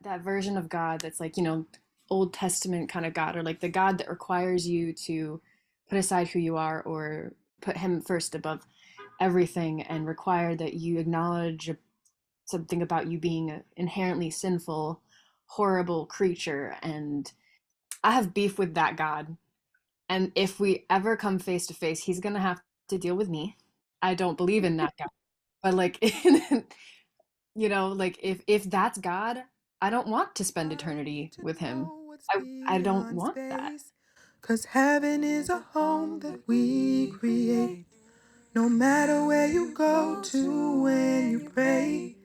that version of God that's like, Old Testament kind of God, or like the God that requires you to put aside who you are or put him first above everything and require that you acknowledge something about you being an inherently sinful, horrible creature. And I have beef with that God. And if we ever come face to face, he's going to have to deal with me. I don't believe in that God. But like, like if that's God, I don't want to spend I need eternity to with him. know what's I don't beyond want that. space. 'Cause heaven is a home that we create. No matter where you go to when you pray,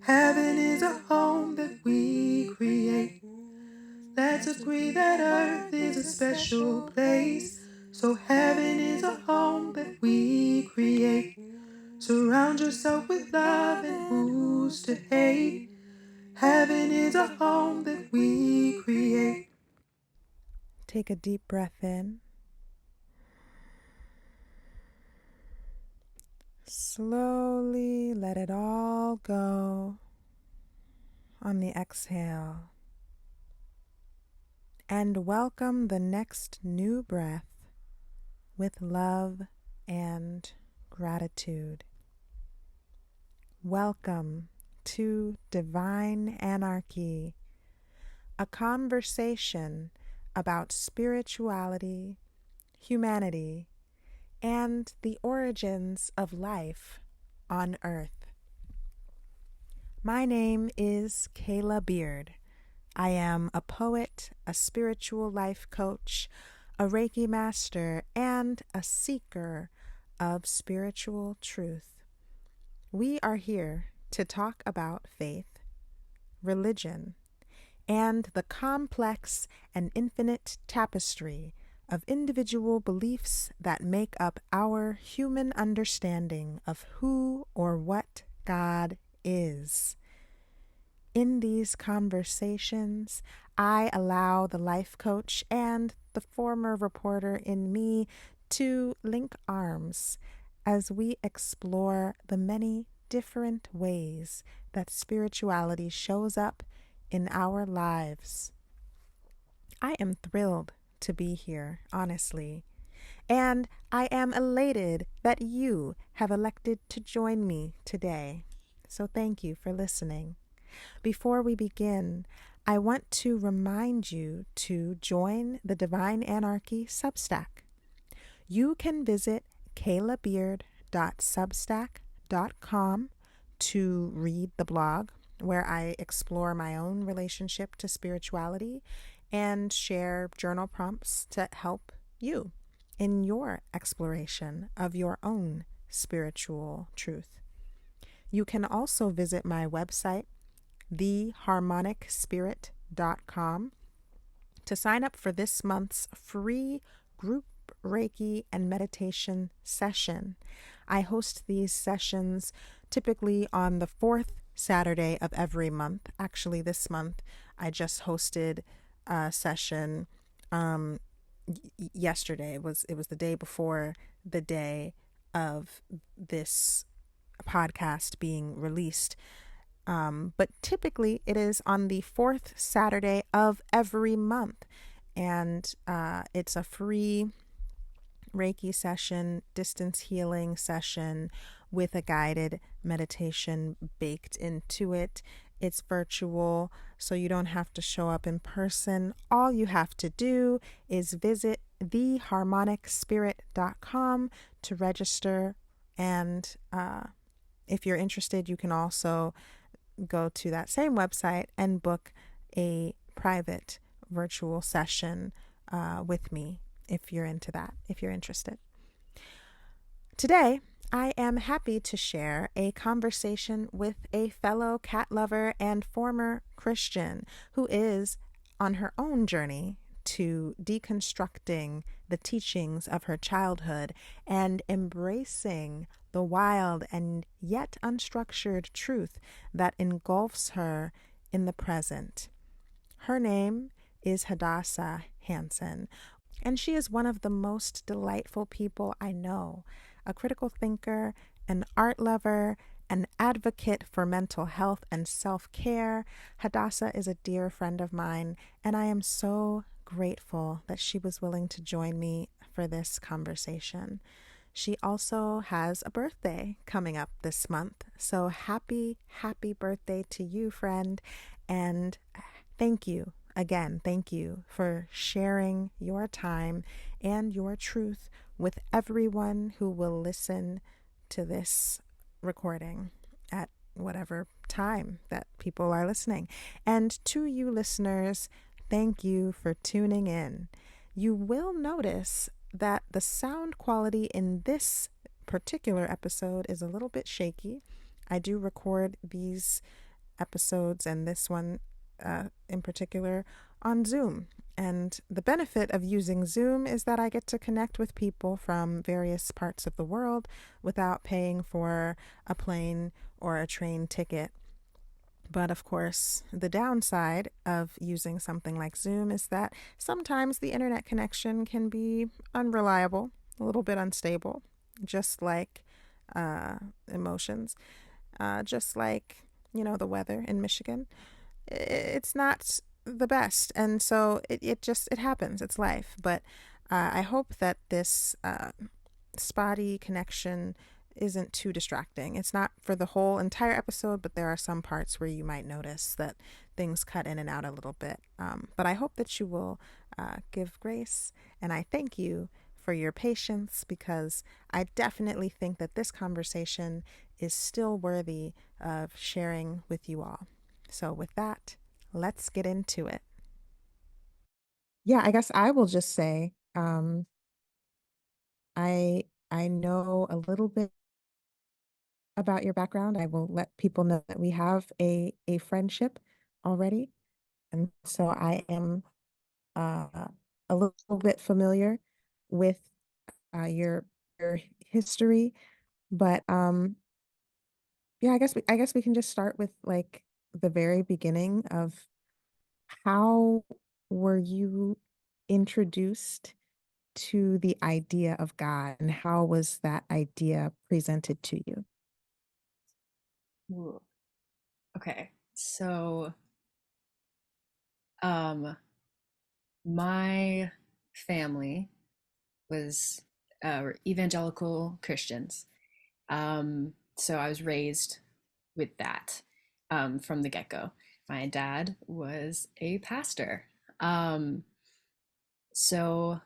heaven is a home that we create. Let's agree that earth is a special place. So heaven is a home that we create. Surround yourself with love and who's to hate. Heaven is a home that we create. Take a deep breath in. Slowly let it all go on the exhale. And welcome the next new breath with love and gratitude. Welcome to Divine Anarchy, a conversation about spirituality, humanity, and the origins of life on Earth. My name is Kayla Beard. I am a poet, a spiritual life coach, a Reiki master, and a seeker of spiritual truth. We are here to talk about faith, religion, and the complex and infinite tapestry of individual beliefs that make up our human understanding of who or what God is. In these conversations, I allow the life coach and the former reporter in me to link arms as we explore the many different ways that spirituality shows up in our lives. I am thrilled to be here, honestly, and I am elated that you have elected to join me today. So thank you for listening. Before we begin, I want to remind you to join the Divine Anarchy Substack. You can visit kaylabeard.substack.com to read the blog, where I explore my own relationship to spirituality and share journal prompts to help you in your exploration of your own spiritual truth. You can also visit my website, theharmonicspirit.com, to sign up for this month's free group Reiki and meditation session. I host these sessions typically on the fourth Saturday of every month. Actually, this month I just hosted a session yesterday. It was the day before the day of this podcast being released. But typically it is on the fourth Saturday of every month. And it's a free Reiki session, distance healing session with a guided meditation baked into it. It's virtual, so you don't have to show up in person. All you have to do is visit theharmonicspirit.com to register. And if you're interested, you can also go to that same website and book a private virtual session with me if you're into that, if you're interested. Today, I am happy to share a conversation with a fellow cat lover and former Christian who is on her own journey to deconstructing the teachings of her childhood and embracing the wild and yet unstructured truth that engulfs her in the present. Her name is Hadassah Hanson, and she is one of the most delightful people I know, a critical thinker, an art lover, an advocate for mental health and self care. Hadassah is a dear friend of mine, and I am so grateful that she was willing to join me for this conversation. She also has a birthday coming up this month. So happy, happy birthday to you, friend. And thank you again. Thank you for sharing your time and your truth with everyone who will listen to this recording at whatever time that people are listening. And to you listeners, thank you for tuning in. You will notice that the sound quality in this particular episode is a little bit shaky. I do record these episodes and this one in particular on Zoom. And the benefit of using Zoom is that I get to connect with people from various parts of the world without paying for a plane or a train ticket. But of course, the downside of using something like Zoom is that sometimes the internet connection can be unreliable, a little bit unstable, just like emotions, just like, the weather in Michigan. It's not the best. And so it happens. It's life. But I hope that this spotty connection isn't too distracting. It's not for the whole entire episode, but there are some parts where you might notice that things cut in and out a little bit. But I hope that you will give grace, and I thank you for your patience, because I definitely think that this conversation is still worthy of sharing with you all. So, with that, let's get into it. Yeah, I guess I will just say I know a little bit about your background. I will let people know that we have a friendship already. And so I am uh, a little bit familiar with your history. But yeah, I guess we can just start with like the very beginning of how were you introduced to the idea of God, and how was that idea presented to you? Ooh, okay. So, um, my family was evangelical Christians. So I was raised with that from the get-go. My dad was a pastor. Um, so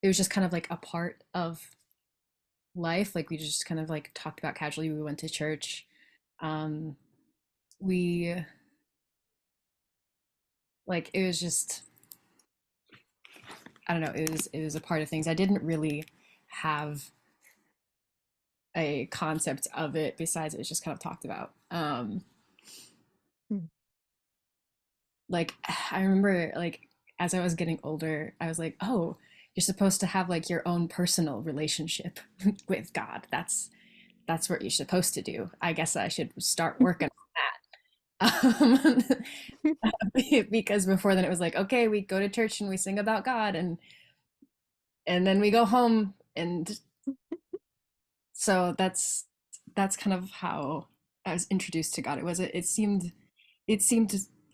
it was just kind of like a part of life. Like we just kind of like talked about casually. We went to church. Um, we like it was just I don't know. It was a part of things. I didn't really have a concept of it besides it was just kind of talked about. Hmm. Like I remember like as I was getting older, I was like, oh, you're supposed to have like your own personal relationship with God. That's what you're supposed to do. I guess I should start working on that. Because before then it was like, okay, we go to church and we sing about God and then we go home and so that's kind of how I was introduced to God. It seemed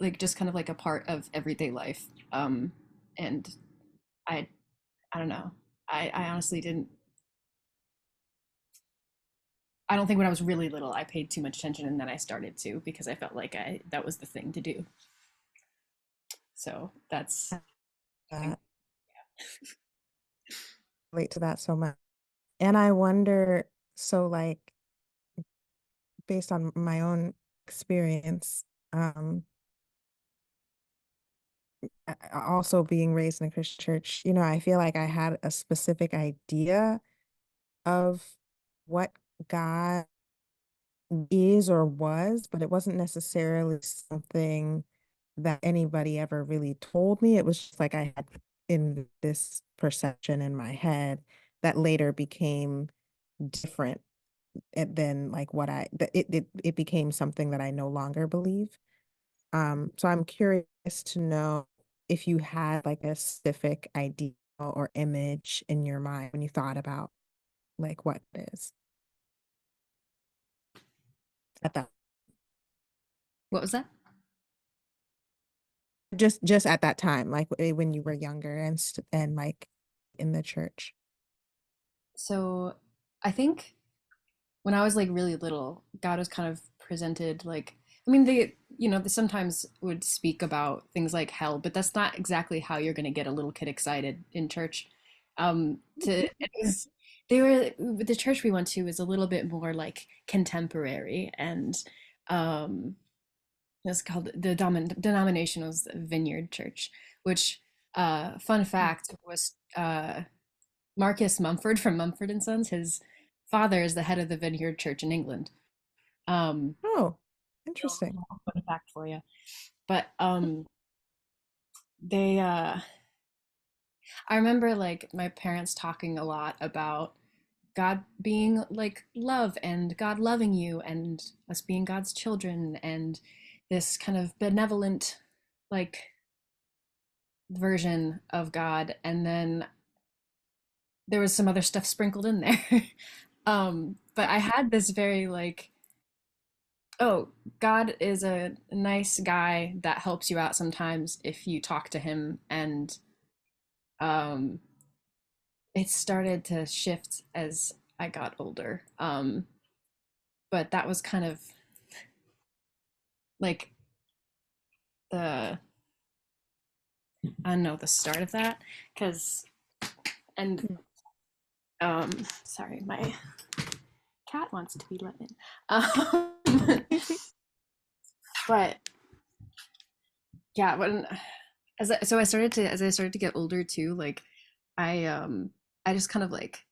like just kind of like a part of everyday life. And I I don't know. I honestly didn't. I don't think when I was really little I paid too much attention, and then I started to because I felt like I that was the thing to do. So that's I think That relate to that so much. And I wonder, so like based on my own experience, also being raised in a Christian church, I feel like I had a specific idea of what God is or was, but it wasn't necessarily something that anybody ever really told me. It was just like I had in this perception in my head that later became different, and then like it became something that I no longer believe. So I'm curious to know if you had like a specific idea or image in your mind when you thought about like what it is. at that What was that? just at that time, like when you were younger and like in the church? So I think when I was like really little, God was kind of presented like, I mean, they sometimes would speak about things like hell, but that's not exactly how you're going to get a little kid excited in church. It was, they were, the church we went to was a little bit more like contemporary, and um, it's called the denomination was Vineyard Church, which, fun fact, was Marcus Mumford from Mumford and Sons. His father is the head of the Vineyard Church in England. Um, Oh, interesting. fun fact for you. But they, I remember like my parents talking a lot about God being like love and God loving you and us being God's children and this kind of benevolent like version of God. And then there was some other stuff sprinkled in there. But I had this very like, oh, God is a nice guy that helps you out sometimes if you talk to him. And um, it started to shift as I got older. But that was kind of like the, I don't know, the start of that. Because, and sorry, my cat wants to be let in. But yeah, so I started to as I started to get older too, like I just kind of like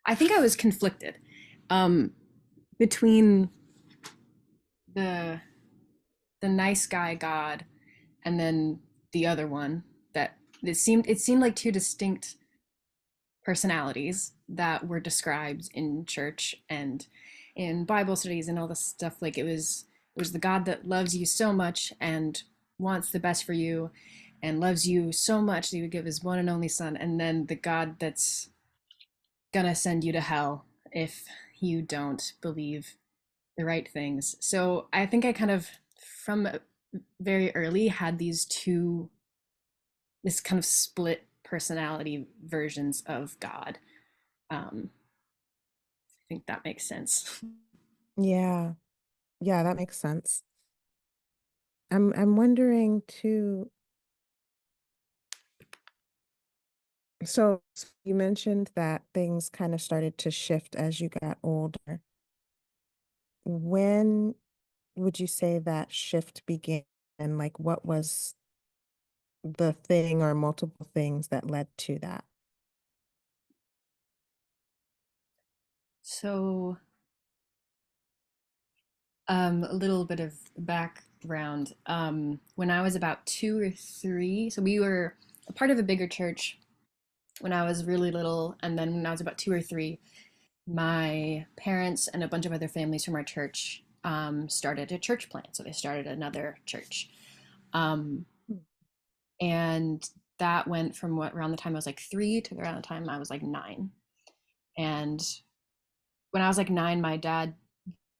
I think I was conflicted um between the the nice guy God and then the other one that it seemed like two distinct personalities that were described in church and in Bible studies and all this stuff. Like it was the God that loves you so much and wants the best for you and loves you so much that he would give his one and only son, and then the God that's gonna send you to hell if you don't believe the right things. So I think I kind of from very early had this kind of split personality versions of God. I think that makes sense. Yeah. Yeah, that makes sense. I'm wondering too, so you mentioned that things kind of started to shift as you got older. When would you say that shift began? And like what was the thing or multiple things that led to that? So, a little bit of background. When I was about 2 or 3, so we were a part of a bigger church when I was really little, and then when I was about 2 or 3, my parents and a bunch of other families from our church started a church plant. So they started another church. Um, and that went from what around the time I was like 3 to around the time I was like 9. And when I was like 9, my dad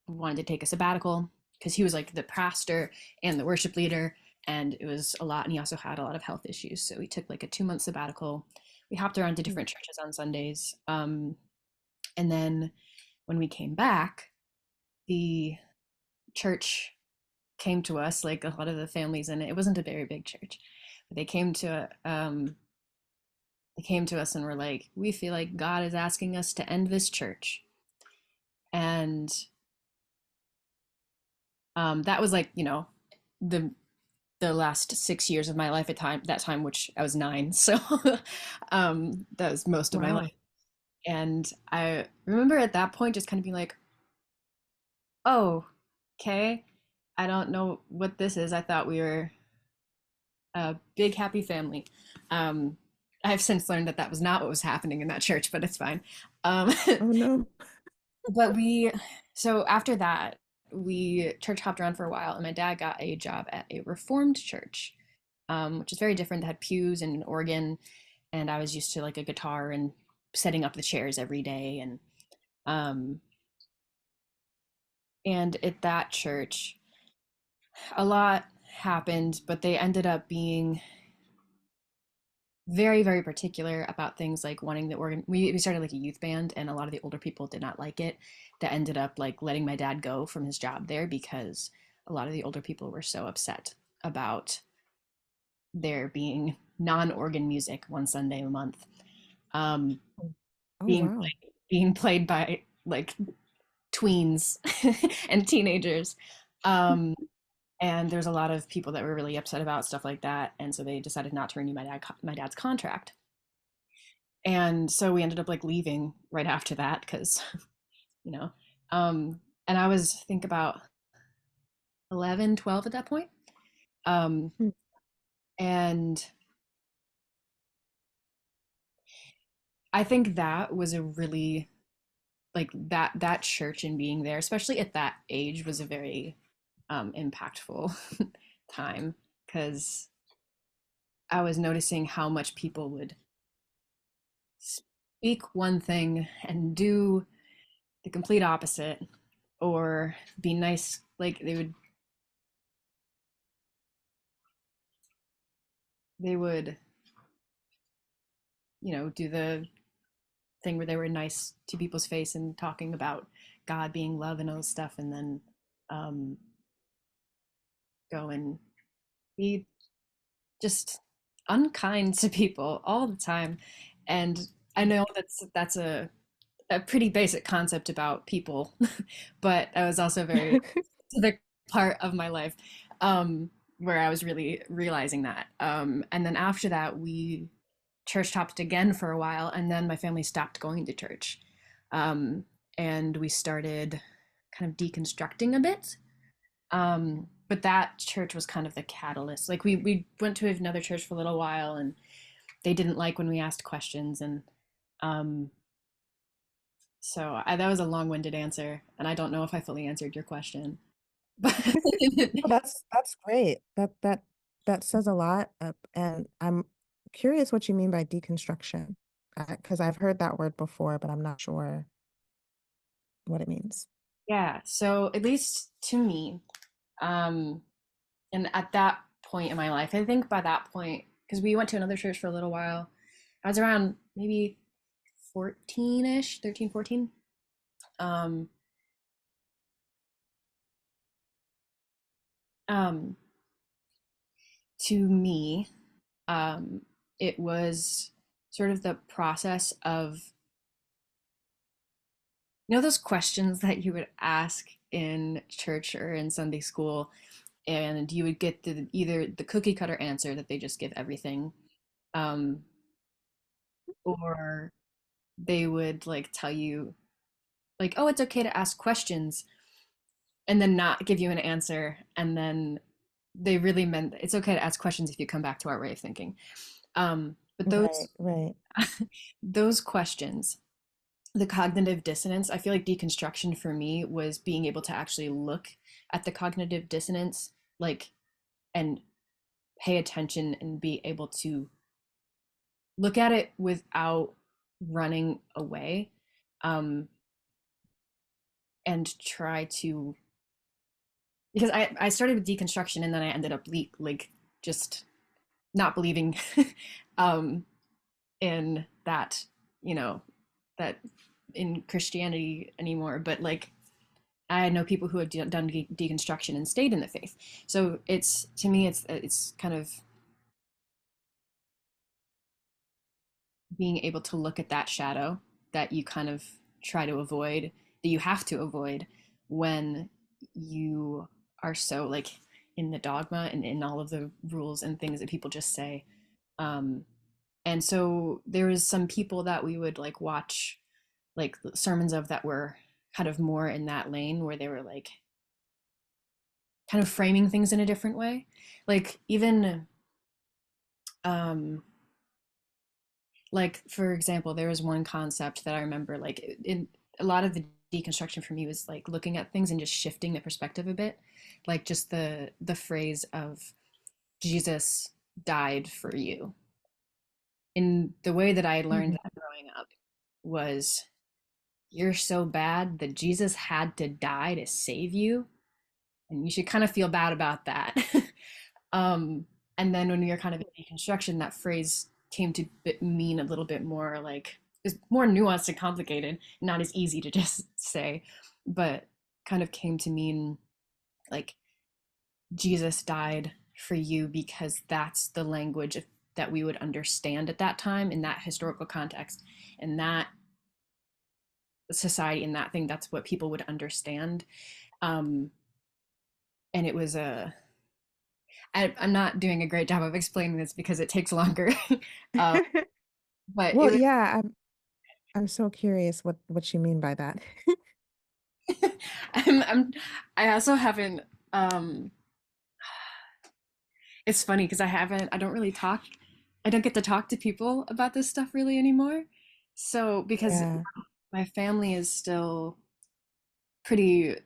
wanted to take a sabbatical because he was like the pastor and the worship leader, and it was a lot. And he also had a lot of health issues. So he took like a 2 month sabbatical. We hopped around to different churches on Sundays. And then when we came back, the church came to us, like a lot of the families in it. It wasn't a very big church, but they came to us and were like, "We feel like God is asking us to end this church," and that was like the the last 6 years of my life at that time, which I was 9, so that was most of my life. Wow. And I remember at that point just kind of being like, "Oh, okay, I don't know what this is. I thought we were a big happy family." Um, I've since learned that that was not what was happening in that church, but it's fine. Um, Oh no. but so after that, we church hopped around for a while, and my dad got a job at a Reformed church, which is very different. That had pews and an organ, and I was used to like a guitar and setting up the chairs every day. And um, And at that church, a lot happened, but they ended up being very, very particular about things like wanting the organ. We started like a youth band, and a lot of the older people did not like it. That ended up like letting my dad go from his job there because a lot of the older people were so upset about there being non-organ music one Sunday a month, um, Oh, being wow. being played by like tweens and teenagers. Um, and there's a lot of people that were really upset about stuff like that, and so they decided not to renew my dad's contract. And so we ended up like leaving right after that because you know, and I was think about 11, 12 at that point. Um, Hmm. and I think that was a really like that church and being there, especially at that age, was a very impactful time because I was noticing how much people would speak one thing and do the complete opposite, or be nice, like they would do the thing where they were nice to people's face and talking about God being love and all this stuff, and then um, go and be just unkind to people all the time. And I know that's a pretty basic concept about people, but I was also very specific part of my life where I was really realizing that. And then after that, we church hopped again for a while, and then my family stopped going to church, um, and we started kind of deconstructing a bit. But that church was kind of the catalyst. Like we went to another church for a little while, and they didn't like when we asked questions, and um, that was a long-winded answer, and I don't know if I fully answered your question. But Well, that's great. That says a lot. And I'm curious what you mean by deconstruction, because I've heard that word before, but I'm not sure what it means. yeah, so at least to me, um, and at that point in my life, I think by that point, because we went to another church for a little while, I was around maybe 14-ish, 13, 14. Um, um, to me, um, it was sort of the process of, those questions that you would ask in church or in Sunday school, and you would get either the cookie cutter answer that they just give everything, um, or they would like tell you like, oh, it's okay to ask questions, and then not give you an answer, and then they really meant it's okay to ask questions if you come back to our way of thinking. But Right, right. those questions, the cognitive dissonance, I feel like deconstruction for me was being able to actually look at the cognitive dissonance, like, and pay attention and be able to look at it without running away, um, and try to, because I started with deconstruction, and then I ended up like just not believing um, in that, you know, that in Christianity anymore. But like I know people who have done deconstruction and stayed in the faith. So it's, to me, it's kind of being able to look at that shadow that you kind of try to avoid, that you have to avoid when you are so like in the dogma and in all of the rules and things that people just say. Um, and so there was some people that we would like watch like sermons of that were kind of more in that lane where they were like kind of framing things in a different way. Like even um like for example, there was one concept that I remember like in a lot of the deconstruction for me was like looking at things and just shifting the perspective a bit. Like just the phrase of Jesus died for you. In the way that I had learned Mhm. that growing up was you're so bad that Jesus had to die to save you, and you should kind of feel bad about that. um, and then when we were kind of in deconstruction, that phrase came to mean a little bit more like it's more nuanced and complicated, not as easy to just say, but kind of came to mean like Jesus died for you because that's the language that we would understand at that time in that historical context, in that society, in that thing. That's what people would understand. Um, and it was I'm not doing a great job of explaining this because it takes longer. um, but it Well, was yeah, I'm so curious what you mean by that. I'm I also haven't um it's funny because I don't really talk, I don't get to talk to people about this stuff really anymore. So because Yeah. my family is still pretty,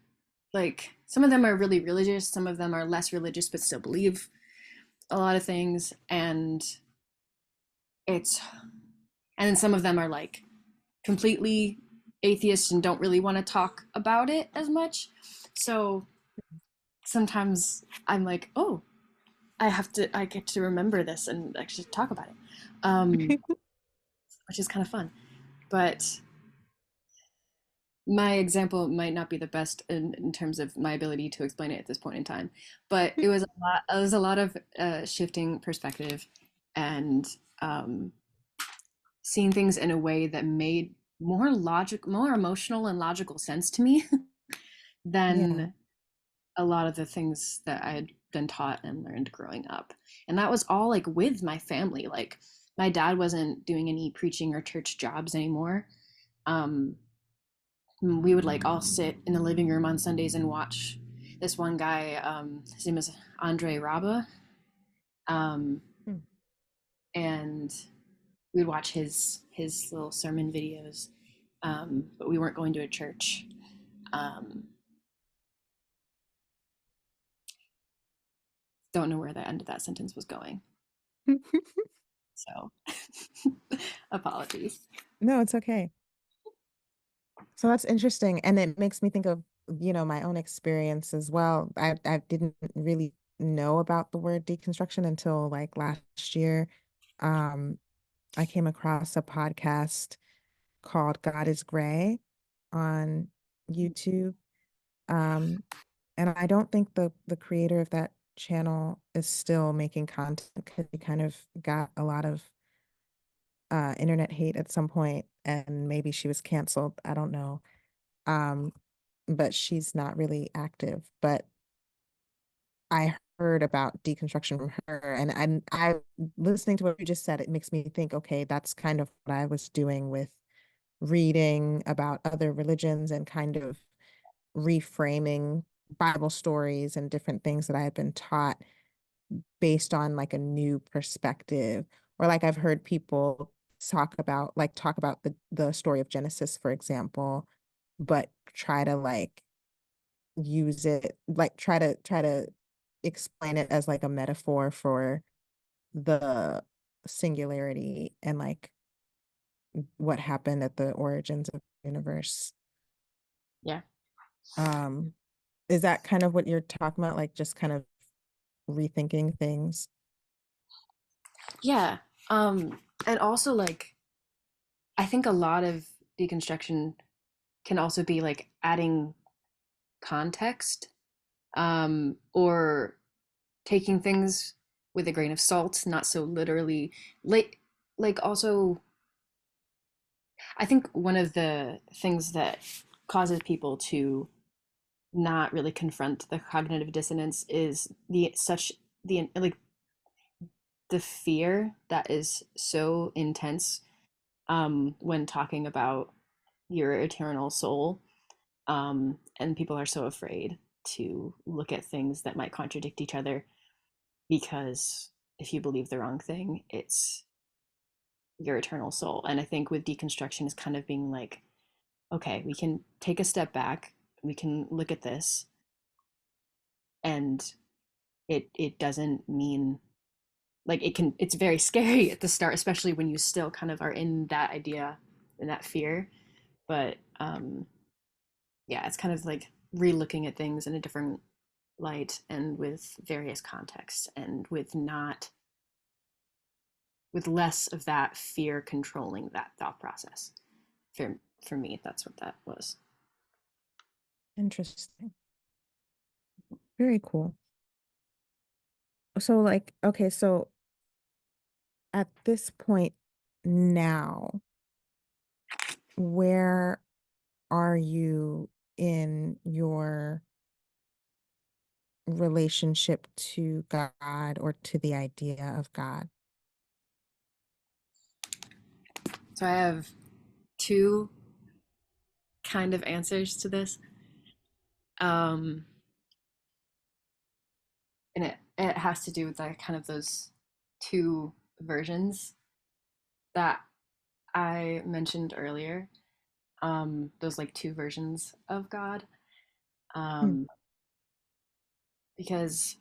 like, some of them are really religious, some of them are less religious but still believe a lot of things, it's and then some of them are like completely atheists and don't really want to talk about it as much. So sometimes I'm like, oh, I get to remember this and actually talk about it, which is kind of fun. But my example might not be the best in terms of my ability to explain it at this point in time, but it was a lot of shifting perspective and um, seeing things in a way that made more emotional and logical sense to me Yeah. than a lot of the things that I had been taught and learned growing up. And that was all like with my family. Like my dad wasn't doing any preaching or church jobs anymore. Um, we would like all sit in the living room on Sundays and watch this one guy. His name is Andre Raba, um, Hmm. and we'd watch his little sermon videos. But we weren't going to a church. Um, don't know where the end of that sentence was going. So apologies. No, it's okay. So that's interesting. And it makes me think of, my own experience as well. I didn't really know about the word deconstruction until like last year. Um, I came across a podcast called God is Gray on YouTube. Um, and I don't think the creator of that channel is still making content because he kind of got a lot of internet hate at some point, and maybe she was canceled. I don't know. Um, but she's not really active. But I heard about deconstruction from her, and I listening to what you just said, it makes me think, okay, that's kind of what I was doing with reading about other religions and kind of reframing Bible stories and different things that I had been taught based on like a new perspective. Or like I've heard people talk about the story of Genesis, for example, but try to like use it like try to explain it as like a metaphor for the singularity and like what happened at the origins of the universe. Yeah. Um, is that kind of what you're talking about? Like just kind of rethinking things? Yeah. And also like I think a lot of deconstruction can also be like adding context, or taking things with a grain of salt, not so literally. Like also I think one of the things that causes people to not really confront the cognitive dissonance is the like the fear that is so intense when talking about your eternal soul. And people are so afraid to look at things that might contradict each other because if you believe the wrong thing, it's your eternal soul. And I think with deconstruction is kind of being like, okay, we can take a step back, we can look at this, and it doesn't mean like it's very scary at the start, especially when you still kind of are in that idea and that fear, but um, yeah, it's kind of like re-looking at things in a different light and with various contexts and with less of that fear controlling that thought process. For me, that's what that was. Interesting. Very cool. So, like, okay, so at this point now, where are you in your relationship to God or to the idea of God? So I have two kind of answers to this. Um, and it has to do with like kind of those two versions that I mentioned earlier. Those like two versions of God. Hmm. Um, because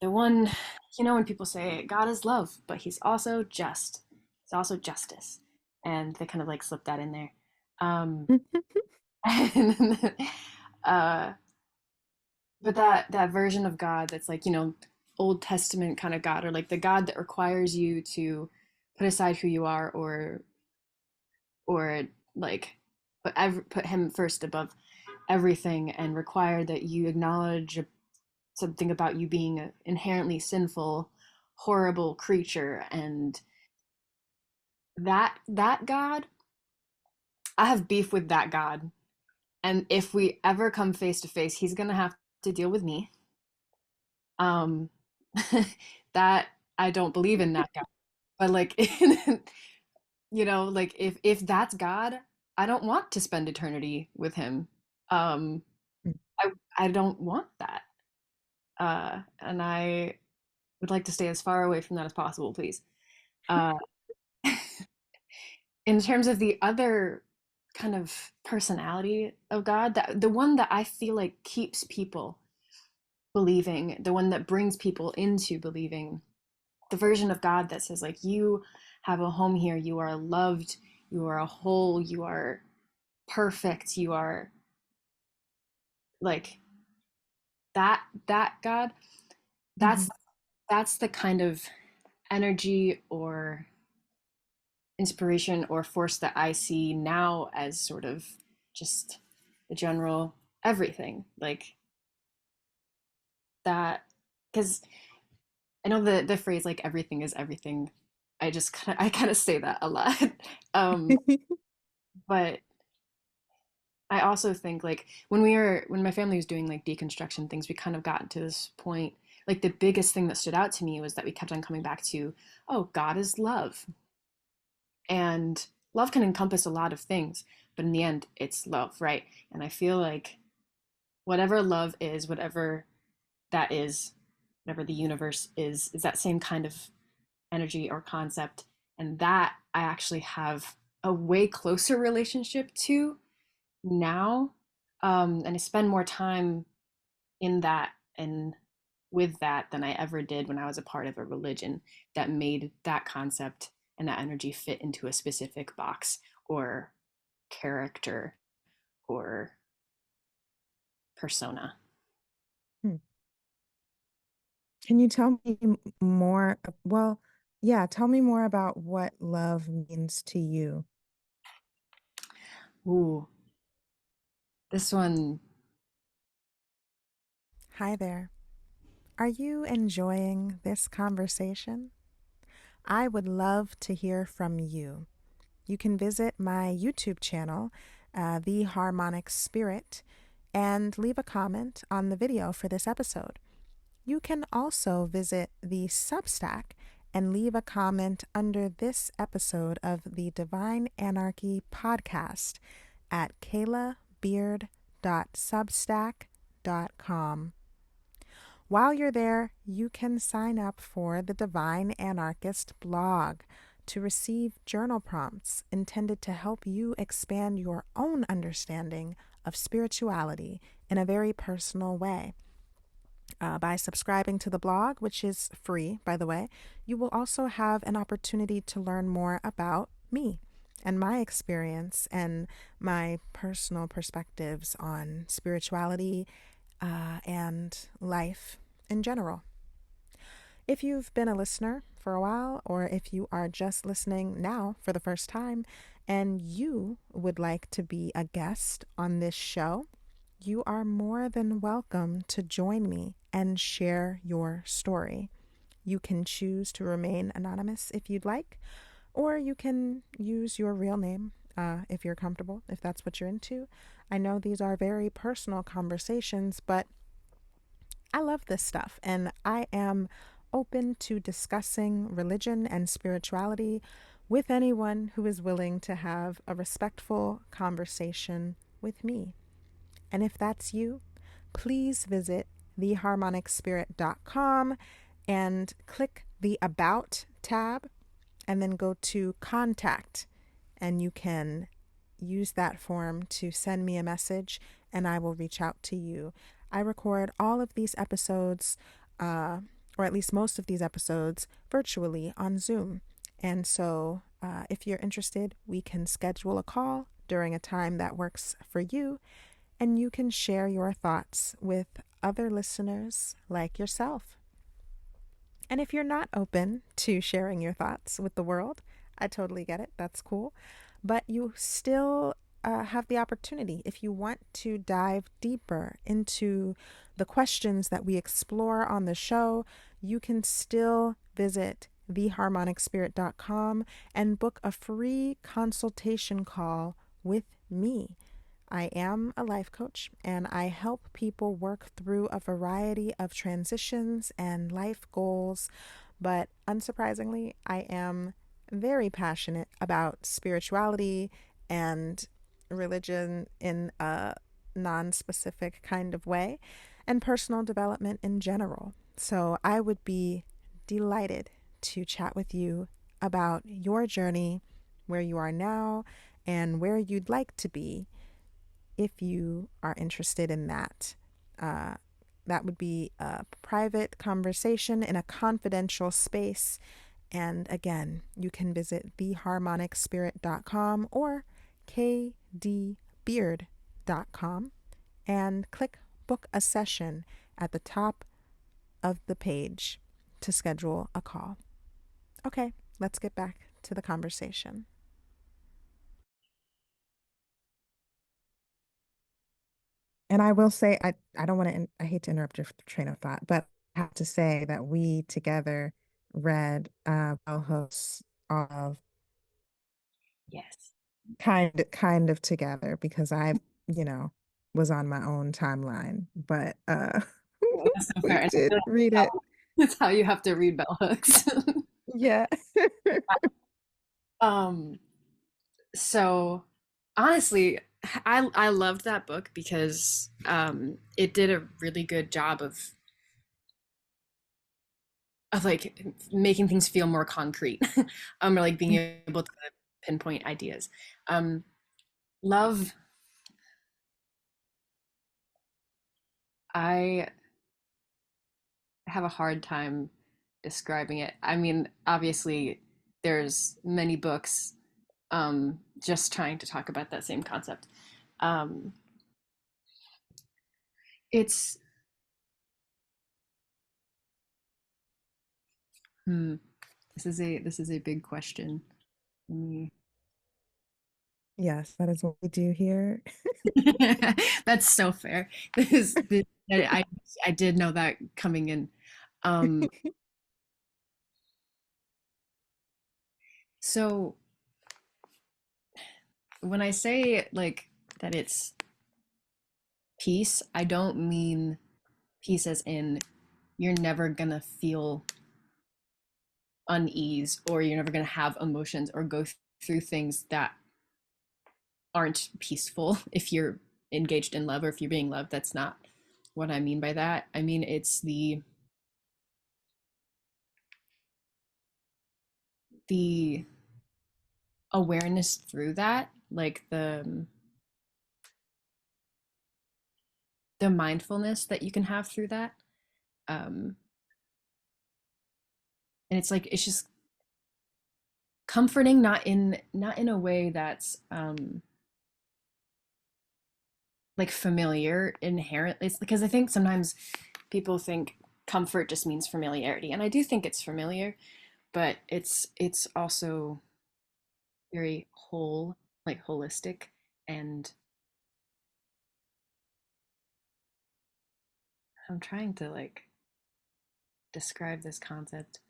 the one, when people say God is love, but he's also just, he's also justice. And they kind of like slip that in there. And, uh, but that version of God that's like, Old Testament kind of God, or like the God that requires you to put aside who you are, or like put him first above everything, and require that you acknowledge something about you being an inherently sinful, horrible creature. And that God, I have beef with that God. And if we ever come face to face, he's gonna have to deal with me. Um that I don't believe in that God. But like like if that's God, I don't want to spend eternity with him. Um I I don't want that. And I would like to stay as far away from that as possible, please. Uh in terms of the other kind of personality of God, that the one that I feel like keeps people believing, the one that brings people into believing, the version of God that says like you have a home here, you are loved, you are a whole, you are perfect, you are like that God, Mhm. that's that's the kind of energy or inspiration or force that I see now as sort of just the general everything. Like that, because I know the phrase like everything is everything. I kind of say that a lot. um, but I also think like when my family was doing like deconstruction things, we kind of got to this point. Like the biggest thing that stood out to me was that we kept on coming back to, oh, God is love. And love can encompass a lot of things, but in the end, it's love, right? And I feel like whatever love is, whatever that is, whatever the universe is that same kind of energy or concept. And that I actually have a way closer relationship to now. And I spend more time in that and with that than I ever did when I was a part of a religion that made that concept and that energy fit into a specific box or character or persona. Hmm. Can you tell me more? Well, yeah, tell me more about what love means to you. Ooh, this one. Hi there. Are you enjoying this conversation? I would love to hear from you. You can visit my YouTube channel, The Harmonic Spirit, and leave a comment on the video for this episode. You can also visit the Substack and leave a comment under this episode of the Divine Anarchy podcast at kaylabeard.substack.com. While you're there, you can sign up for the Divine Anarchist blog to receive journal prompts intended to help you expand your own understanding of spirituality in a very personal way. By subscribing to the blog, which is free, by the way, you will also have an opportunity to learn more about me. and my experience and my personal perspectives on spirituality and life in general. If you've been a listener for a while, or if you are just listening now for the first time and you would like to be a guest on this show, you are more than welcome to join me and share your story. You can choose to remain anonymous if you'd like, or you can use your real name if you're comfortable, if that's what you're into. I know these are very personal conversations, but I love this stuff, and I am open to discussing religion and spirituality with anyone who is willing to have a respectful conversation with me. And if that's you, please visit theharmonicspirit.com and click the About tab and then go to Contact. And you can use that form to send me a message and I will reach out to you. I record all of these episodes, or at least most of these episodes, virtually on Zoom. And so if you're interested, we can schedule a call during a time that works for you, and you can share your thoughts with other listeners like yourself. And if you're not open to sharing your thoughts with the world, I totally get it. That's cool. But you still have the opportunity, if you want to dive deeper into the questions that we explore on the show, you can still visit theharmonicspirit.com and book a free consultation call with me. I am a life coach and I help people work through a variety of transitions and life goals. But unsurprisingly, I am very passionate about spirituality and religion in a non specific kind of way and personal development in general. So I would be delighted to chat with you about your journey, where you are now, and where you'd like to be if you are interested in that. Uh, that would be a private conversation in a confidential space. And again, you can visit theharmonicspirit.com or kdbeard.com and click book a session at the top of the page to schedule a call. Okay, let's get back to the conversation. And I will say, I don't want to, I hate to interrupt your train of thought, but I have to say that we together read Bell Hooks of Yes. kind of together because I, you know, was on my own timeline, but That's so we fair. And I did feel read it. like that's how you have to read bell hooks. Yeah. um, so honestly, I loved that book because it did a really good job of like making things feel more concrete. Or like being able to pinpoint ideas. Um, love, I have a hard time describing it. I mean, obviously, there's many books just trying to talk about that same concept. Um, it's hmm, this is a big question. Let me- Yes, that is what we do here. That's so fair. I did know that coming in. Um, so when I say like that it's peace, I don't mean peace as in you're never gonna feel unease or you're never gonna have emotions or go through things that aren't peaceful if you're engaged in love or if you're being loved. That's not what I mean by that. I mean it's the awareness through that, like the mindfulness that you can have through that. Um, and it's like it's just comforting, not in a way that's like familiar inherently. It's because I think sometimes people think comfort just means familiarity, and I do think it's familiar, but it's also very whole, like holistic. And I'm trying to like describe this concept.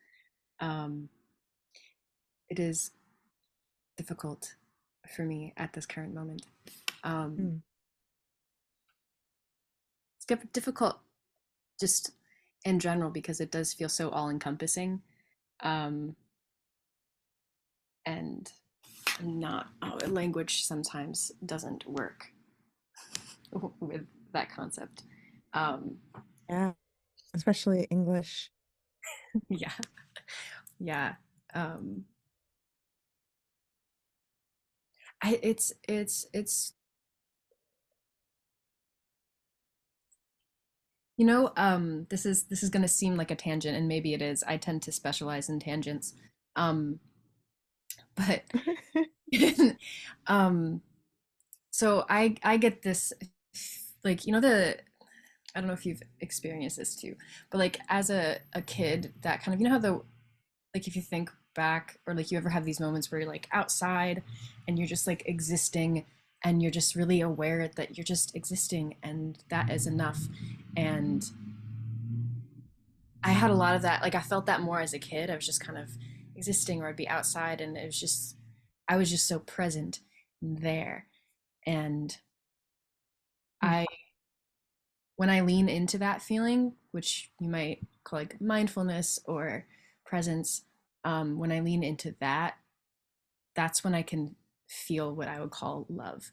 um it is difficult for me at this current moment. um Mm. it's difficult just in general because it does feel so all encompassing. um and not language sometimes doesn't work with that concept. um Yeah, especially English. yeah, yeah. um it's this is going to seem like a tangent, and maybe it is. I tend to specialize in tangents. But um so I get this, like, the I don't know if you've experienced this too, but like as a kid, that kind of, how the like, if you think back, or like you ever have these moments where you're like outside and you're just like existing, and you're just really aware that you're just existing and that is enough. And I had a lot of that. Like I felt that more as a kid. I was just kind of existing, or I'd be outside, and it was just, I was just so present there. And I when I lean into that feeling, which you might call like mindfulness or presence, when I lean into that, that's when I can feel what I would call love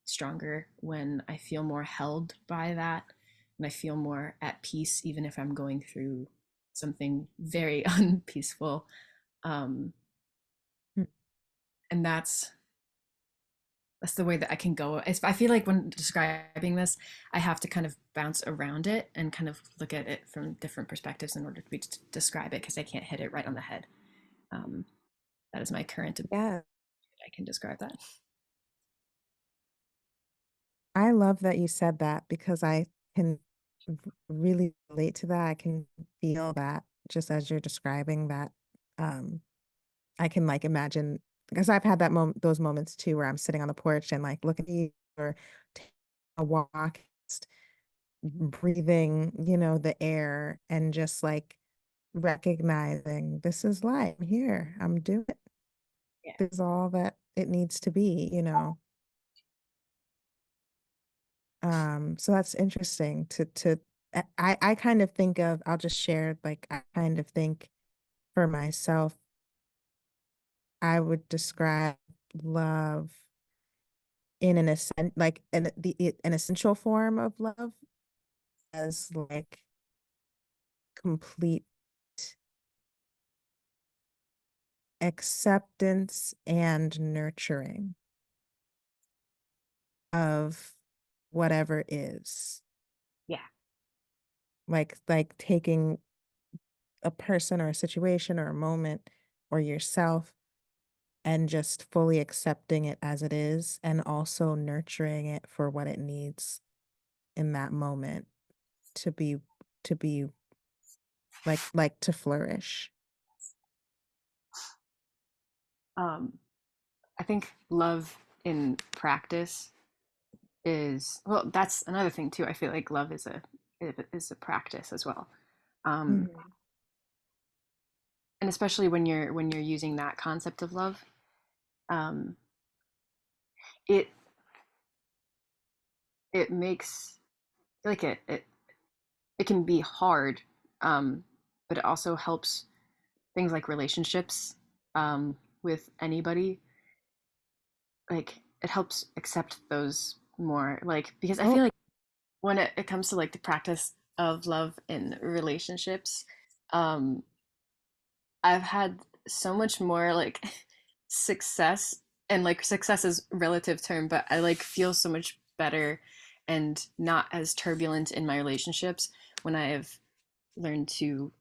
stronger, when I feel more held by that, and I feel more at peace, even if I'm going through something very unpeaceful. Um, and that's the way that I can go. I feel like when describing this, I have to kind of bounce around it and kind of look at it from different perspectives in order to describe it, because I can't hit it right on the head. Um, that is my current ability. Yeah, I can describe that. I love that you said that because I can really relate to that. I can feel that just as you're describing that. Um, I can like imagine because I've had that moment, those moments too, where I'm sitting on the porch and like looking at you or taking a walk, just breathing, the air and just like recognizing this is life. I'm here. I'm doing it. Yeah. This is all that it needs to be. So that's interesting to I kind of think of, I'll just share, like I kind of think for myself, I would describe love in an essential form of love as like complete acceptance and nurturing of whatever is. Yeah. Like taking a person or a situation or a moment or yourself and just fully accepting it as it is and also nurturing it for what it needs in that moment to be to be like to flourish. Um, I think love in practice is, well, that's another thing too. I feel like love is a practice as well. Um, Mhm. and especially when you're using that concept of love, um, it it makes, like, it can be hard, but it also helps things like relationships, with anybody. Like it helps accept those more, like, because I Oh, feel like when it comes to like the practice of love in relationships, um, I've had so much more like success, and like success is relative term, but I like feel so much better and not as turbulent in my relationships when I have learned to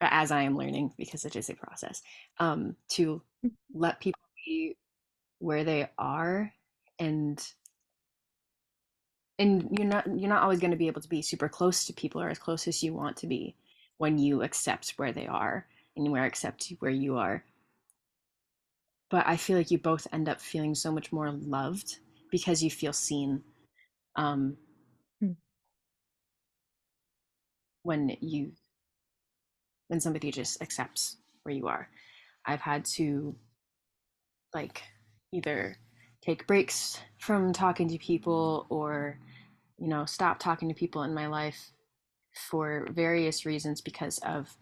as I am learning, because it is a process, to let people be where they are, and you're not always going to be able to be super close to people or as close as you want to be when you accept where they are and you accept where you are. But I feel like you both end up feeling so much more loved because you feel seen, um, Mm. when you when somebody just accepts where you are. I've had to, like, either take breaks from talking to people, or stop talking to people in my life for various reasons because of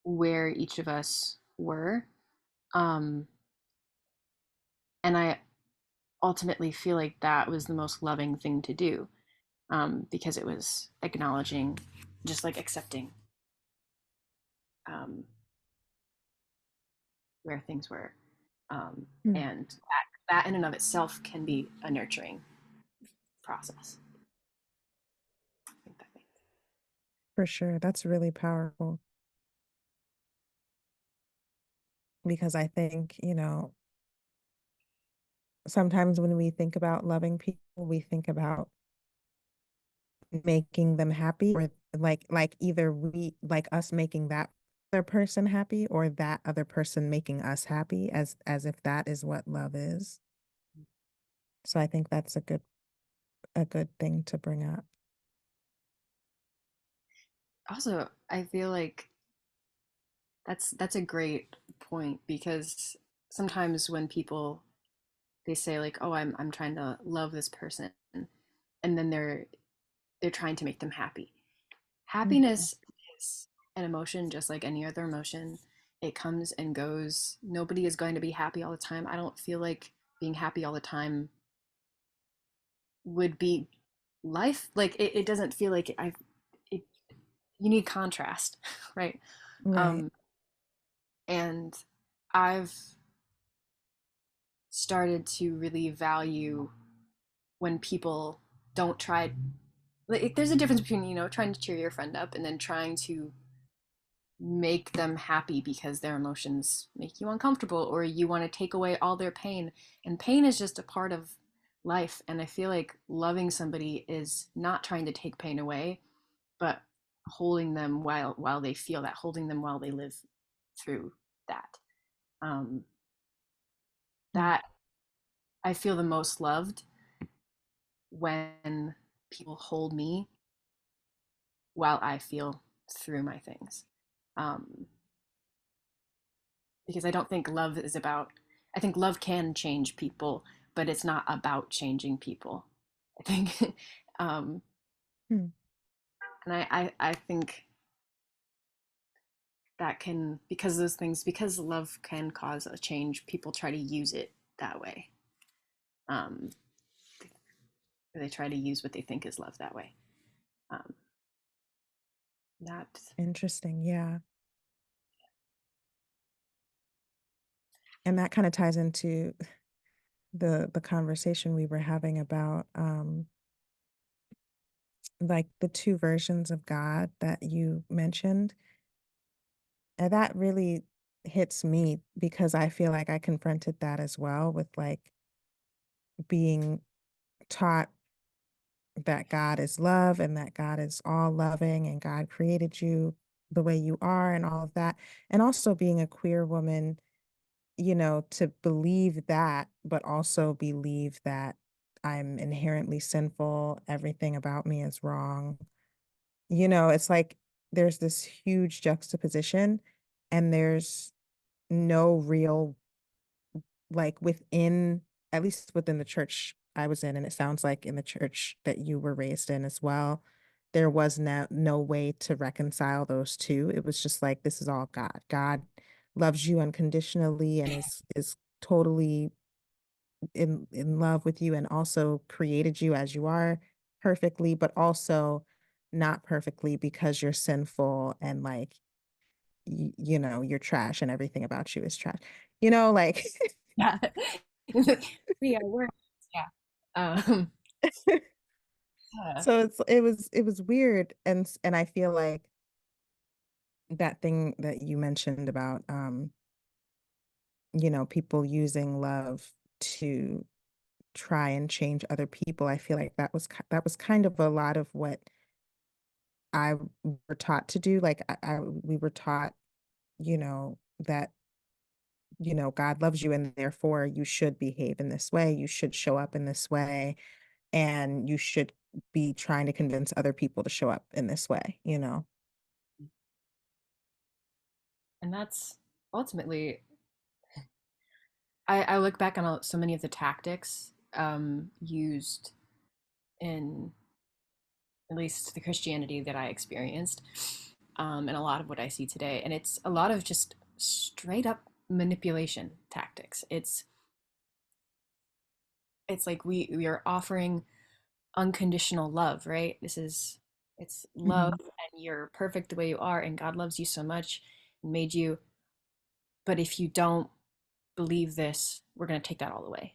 where each of us were. Um, and I ultimately feel like that was the most loving thing to do, because it was acknowledging, just like accepting, um, where things were. Mm. And that in and of itself can be a nurturing process. I think that makes For sure. That's really powerful because I think, sometimes when we think about loving people, we think about making them happy or like either we like us making that other person happy or that other person making us happy as if that is what love is. So I think that's a good thing to bring up. also, I feel like that's a great point, because sometimes when people, they say like, "Oh, I'm trying to love this person," and then they're trying to make them happy. Mhm. Happiness is an emotion just like any other emotion. It comes and goes. Nobody is going to be happy all the time. I don't feel like being happy all the time would be life. Like, it doesn't feel like it you need contrast, right? Right. Um, and I've started to really value when people don't try, like, there's a difference between, trying to cheer your friend up and then trying to make them happy because their emotions make you uncomfortable, or you want to take away all their pain. And pain is just a part of life, and I feel like loving somebody is not trying to take pain away, but holding them while they feel that, holding them while they live through that. um, Mm. that I feel the most loved when people hold me while I feel through my things. Um, because I don't think love is about, I think love can change people, but it's not about changing people. I think, um, Mm. and I think that can, because those things, because love can cause a change, people try to use it that way. Um, they try to use what they think is love that way. Um, that, Interesting. Yeah. And that kind of ties into the conversation we were having about like the two versions of God that you mentioned. And that really hits me because I feel like I confronted that as well with like being taught that God is love and that God is all loving and God created you the way you are and all of that. And also being a queer woman, to believe that, but also believe that I'm inherently sinful, everything about me is wrong. It's like there's this huge juxtaposition and there's no real, like within, at least within the church I was in, and it sounds like in the church that you were raised in as well, there was no way to reconcile those two. It was just like this is all God. God loves you unconditionally and is totally in love with you and also created you as you are perfectly, but also not perfectly because you're sinful and like you're trash and everything about you is trash. Like yeah. We are words. Yeah. Um, uh, so it was weird and I feel like that thing that you mentioned about people using love to try and change other people. I feel like that was kind of a lot of what I were taught to do. Like we were taught, that God loves you and therefore you should behave in this way, you should show up in this way, and you should be trying to convince other people to show up in this way. And that's ultimately, I look back on so many of the tactics used in at least the Christianity that I experienced, and a lot of what I see today. And it's a lot of just straight up manipulation tactics. It's like we are offering unconditional love, right? It's love, Hmm. and you're perfect the way you are, and God loves you so much and made you. But if you don't believe this, we're going to take that all away.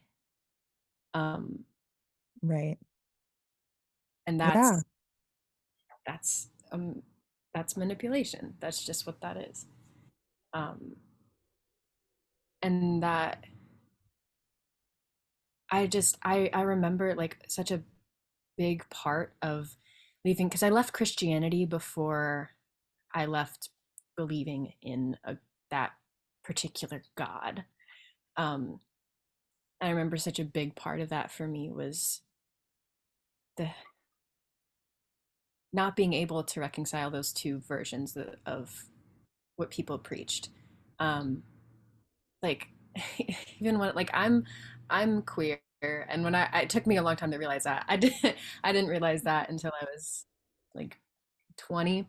Um, Right. and Yeah. that's um, that's manipulation. That's just what that is. Um, and that I remember like such a big part of leaving, because I left Christianity before I left believing in that particular God. Um, I remember such a big part of that for me was the not being able to reconcile those two versions of what people preached. Um, like even when like I'm queer, and when it took me a long time to realize that. I didn't realize that until I was like 20.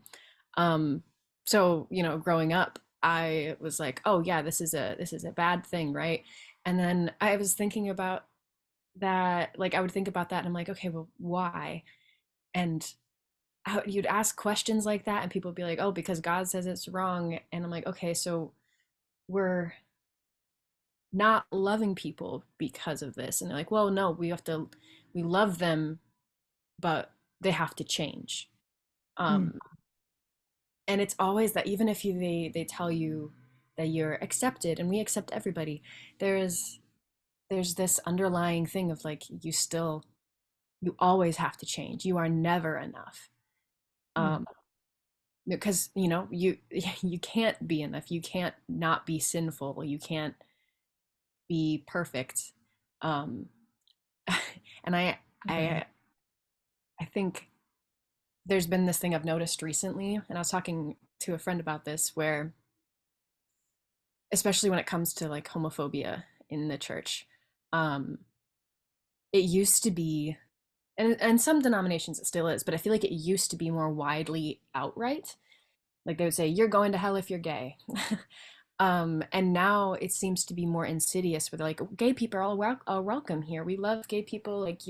Um, so growing up, I was like, oh yeah, this is a bad thing, right? And then I was thinking about that, like I would think about that and I'm like, okay, well, why? And you'd ask questions like that and people would be like, oh, because God says it's wrong. And I'm like, okay, so we're not loving people because of this. And they're like, well, no, we love them, but they have to change. Mm. um and it's always that, even if they tell you that you're accepted and we accept everybody, there's this underlying thing of like, you always have to change, you are never enough. Mm. um because you you can't be enough, you can't not be sinful, you can't be perfect. um and Right. I I think there's been this thing I've noticed recently, and I was talking to a friend about this, where especially when it comes to like homophobia in the church, um, it used to be, and some denominations it still is, but I feel like it used to be more widely outright. Like they would say, "You're going to hell if you're gay." And now it seems to be more insidious, where they're like, gay people are welcome here. We love gay people. Like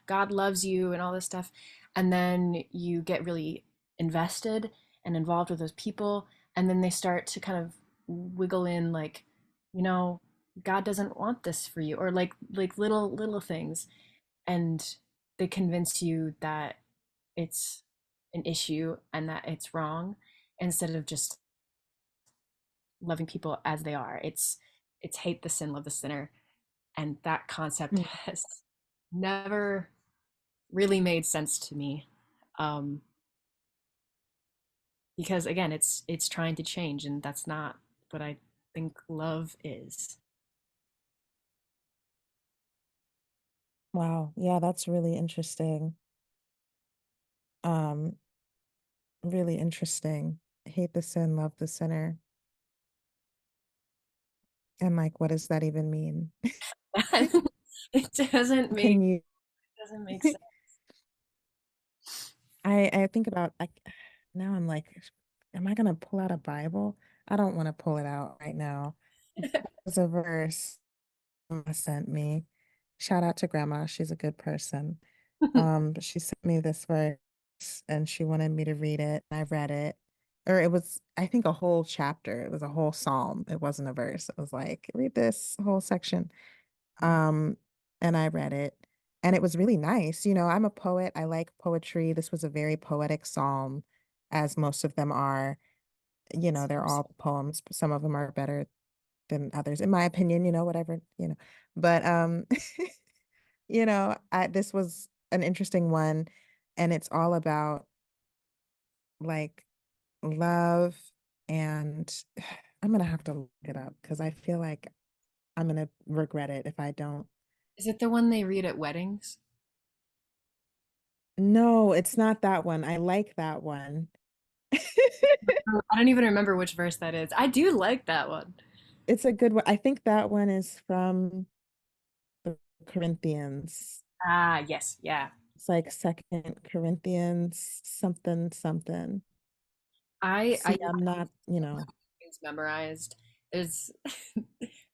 God loves you and all this stuff. And then you get really invested and involved with those people. And then they start to kind of wiggle in like, you know, God doesn't want this for you, or like little things. And they convince you that it's an issue and that it's wrong, instead of just loving people as they are. It's hate the sin, love the sinner, and that concept Mm. has never really made sense to me, um, because again, it's trying to change, and that's not what I think love is. Wow. Yeah, that's really interesting. Um, really interesting. Hate the sin, love the sinner. And like, what does that even mean? It Can you doesn't make sense. I think about like now I'm like, am I gonna pull out a Bible? I don't want to pull it out right now. There's a verse Grandma sent me. Shout out to Grandma. She's a good person. But she sent me this verse and she wanted me to read it. I read it. Or it was, I think, a whole chapter. It was a whole psalm. It wasn't a verse. It was like, read this whole section. Um, and I read it. And it was really nice. I'm a poet. I like poetry. This was a very poetic psalm, as most of them are. they're all poems. Some of them are better than others, in my opinion, whatever. But this was an interesting one, and it's all about like love, and I'm gonna have to look it up because I feel like I'm gonna regret it if I don't. Is it the one they read at weddings? No, it's not that one. I like that one. Oh, I don't even remember which verse that is. I do like that one. It's a good one. I think that one is from the Corinthians. Ah, yes, yeah. It's like Second Corinthians something something. I See, used I'm not, things memorized. There's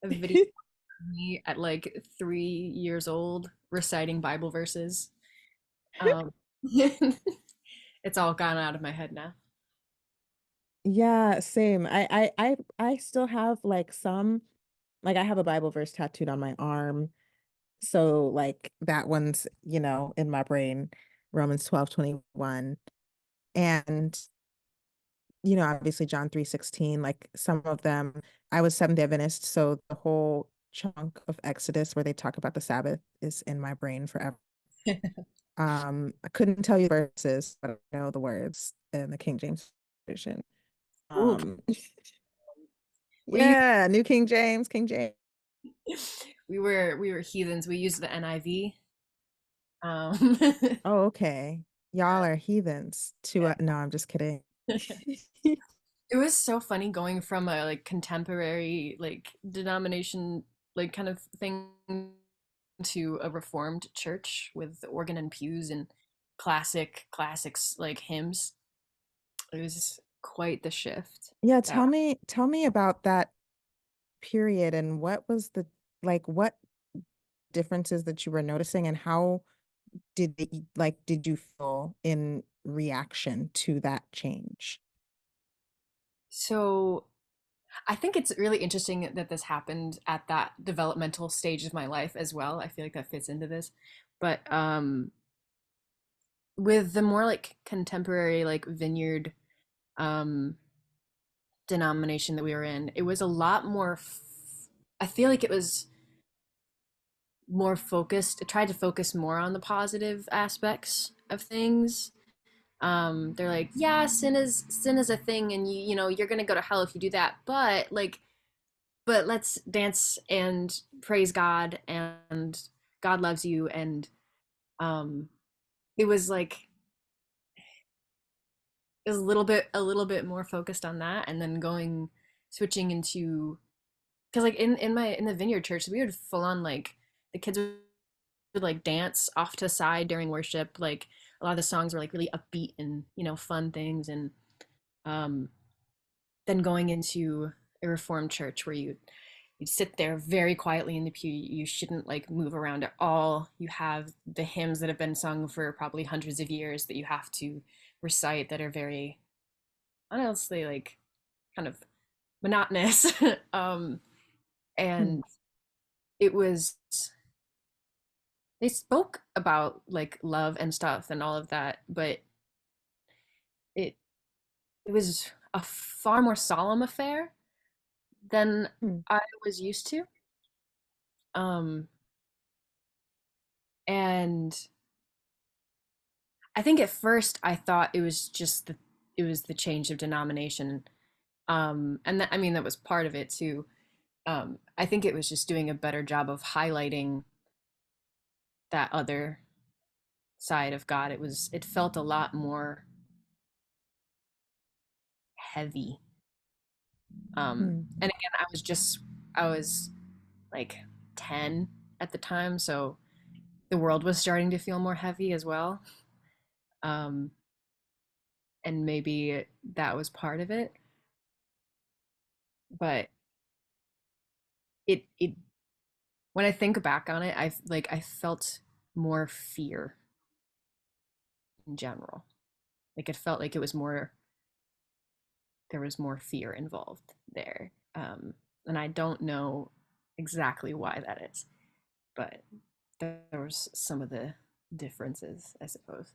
a video of me at like 3 years old reciting Bible verses. Um, it's all gone out of my head now. Yeah, same. I still have like some, like I have a Bible verse tattooed on my arm. So like that one's, in my brain, Romans 12:21. And, obviously John 3:16, like some of them, I was Seventh-day Adventist, so the whole chunk of Exodus where they talk about the Sabbath is in my brain forever. I couldn't tell you the verses, but I know the words in the King James Version. Ooh, Um, we yeah, New King James, King James. we were heathens. We used the NIV. Um, Oh, okay. Y'all are heathens to, yeah. no, I'm just kidding. It was so funny going from a like contemporary like denomination like kind of thing to a reformed church with organ and pews and classics like hymns. It was quite the shift. Yeah, That tell me about that period and what was what differences that you were noticing, and how did you feel in reaction to that change? so I think it's really interesting that this happened at that developmental stage of my life as well. I feel like that fits into this. But with the more like contemporary like vineyard um denomination that we were in, it was a lot more I feel like it was more focused. It tried to focus more on the positive aspects of things. They're like, yeah, sin is a thing, and you're gonna go to hell if you do that. But let's dance and praise God, and God loves you. And um, it was like it was a little bit more focused on that, and then going switching into because like in the vineyard church we would full on like the kids would like dance off to the side during worship. Like a lot of the songs were like really upbeat and fun things. And um then going into a reformed church where you'd sit there very quietly in the pew. You shouldn't like move around at all. You have the hymns that have been sung for probably hundreds of years that you have to recite that are very honestly like kind of monotonous. Hmm. And it was they spoke about like love and stuff and all of that, but it it was a far more solemn affair than Hmm. I was used to. Um, and I think at first I thought it was the change of denomination. And that, I mean that was part of it too. I think it was just doing a better job of highlighting that other side of God. It felt a lot more heavy. Hmm. And again, I was like 10 at the time, so the world was starting to feel more heavy as well. Um, and maybe that was part of it. But it when I think back on it, I felt more fear in general. Like it felt like it was more there was more fear involved there. And I don't know exactly why that is, but there was some of the differences, I suppose.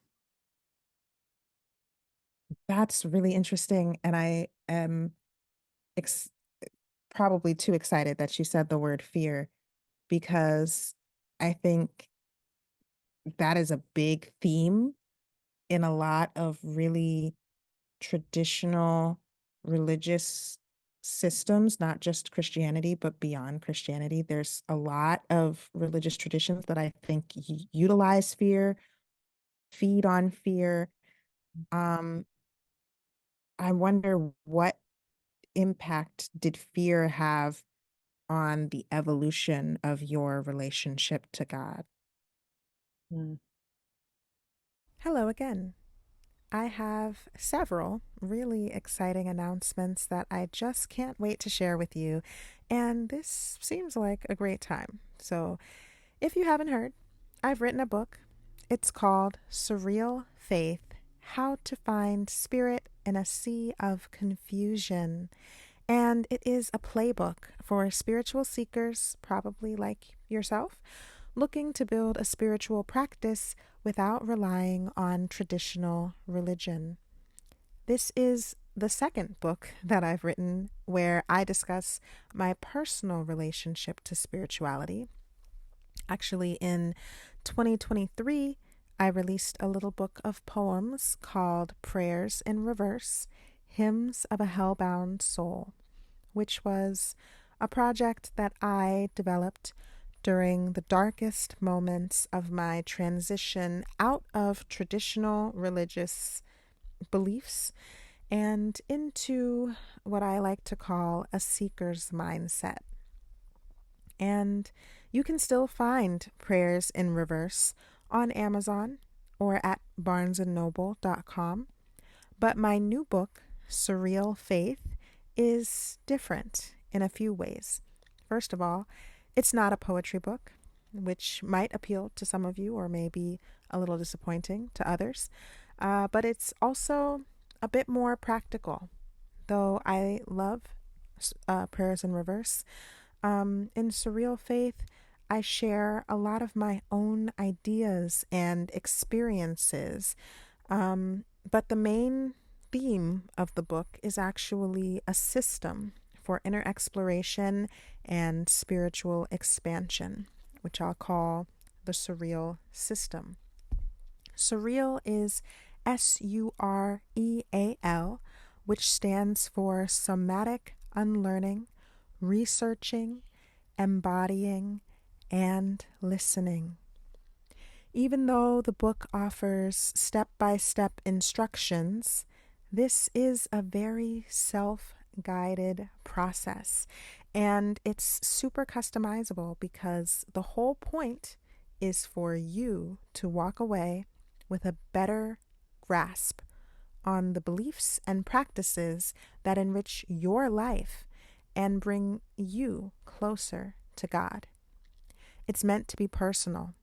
That's really interesting. And I am ex probably too excited that you said the word fear because I think that is a big theme in a lot of really traditional religious systems, not just Christianity, but beyond Christianity. There's a lot of religious traditions that I think utilize fear, feed on fear. Um, I wonder what impact did fear have on the evolution of your relationship to God? Mm. Hello again. I have several really exciting announcements that I just can't wait to share with you, and this seems like a great time. So, if you haven't heard, I've written a book. It's called Surreal Faith: How to Find Spirit in a Sea of Confusion. And it is a playbook for spiritual seekers, probably like yourself, looking to build a spiritual practice without relying on traditional religion. This is the second book that I've written where I discuss my personal relationship to spirituality. Actually, in 2023, I released a little book of poems called Prayers in Reverse: Hymns of a Hellbound Soul, which was a project that I developed during the darkest moments of my transition out of traditional religious beliefs and into what I like to call a seeker's mindset. And you can still find Prayers in Reverse on Amazon or at barnesandnoble.com. But my new book, Surreal Faith, is different in a few ways. First of all, it's not a poetry book, which might appeal to some of you or may be a little disappointing to others. But it's also a bit more practical, though I love Prayers in Reverse. In Surreal Faith, I share a lot of my own ideas and experiences. But the main theme of the book is actually a system for inner exploration and spiritual expansion, which I'll call the Surreal System. Surreal is S-U-R-E-A-L, which stands for somatic unlearning, researching, embodying, and listening. Even though the book offers step by step instructions, this is a very self guided process. And it's super customizable because the whole point is for you to walk away with a better grasp on the beliefs and practices that enrich your life and bring you closer to God. It's meant to be personal.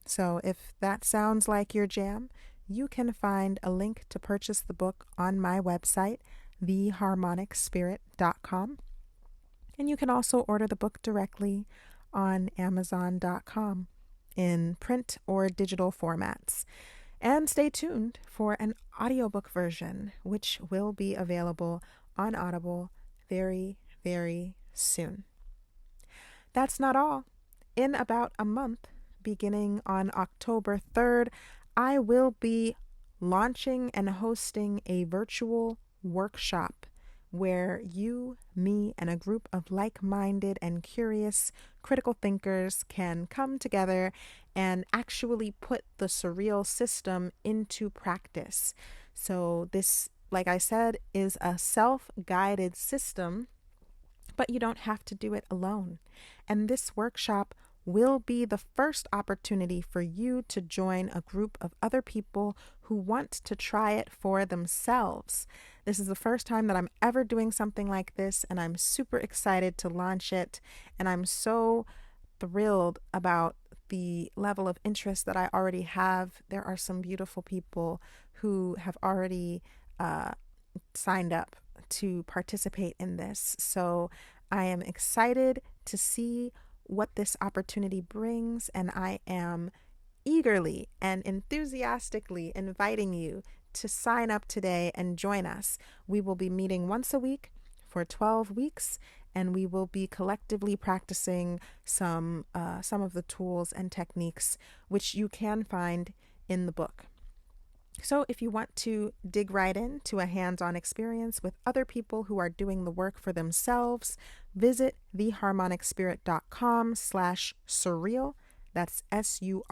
So if that sounds like your jam, you can find a link to purchase the book on my website, theharmonicspirit.com. And you can also order the book directly on amazon.com in print or digital formats. And stay tuned for an audiobook version, which will be available on Audible very, very soon. That's not all. In about a month, beginning on October 3rd, I will be launching and hosting a virtual workshop where you, me, and a group of like minded and curious critical thinkers can come together and actually put the surreal system into practice. So, this, like I said, is a self guided system, but you don't have to do it alone. And this workshop will be the first opportunity for you to join a group of other people who want to try it for themselves. This is the first time that I'm ever doing something like this, and I'm super excited to launch it. And I'm so thrilled about the level of interest that I already have. There are some beautiful people who have already signed up to participate in this. So I am excited to see what this opportunity brings, and I am eagerly and enthusiastically inviting you to sign up today and join us. We will be meeting once a week for 12 weeks, and we will be collectively practicing some of the tools and techniques which you can find in the book. So, if you want to dig right into a hands on experience with other people who are doing the work for themselves, visit theharmonicspirit.com/surreal. That's SUREAL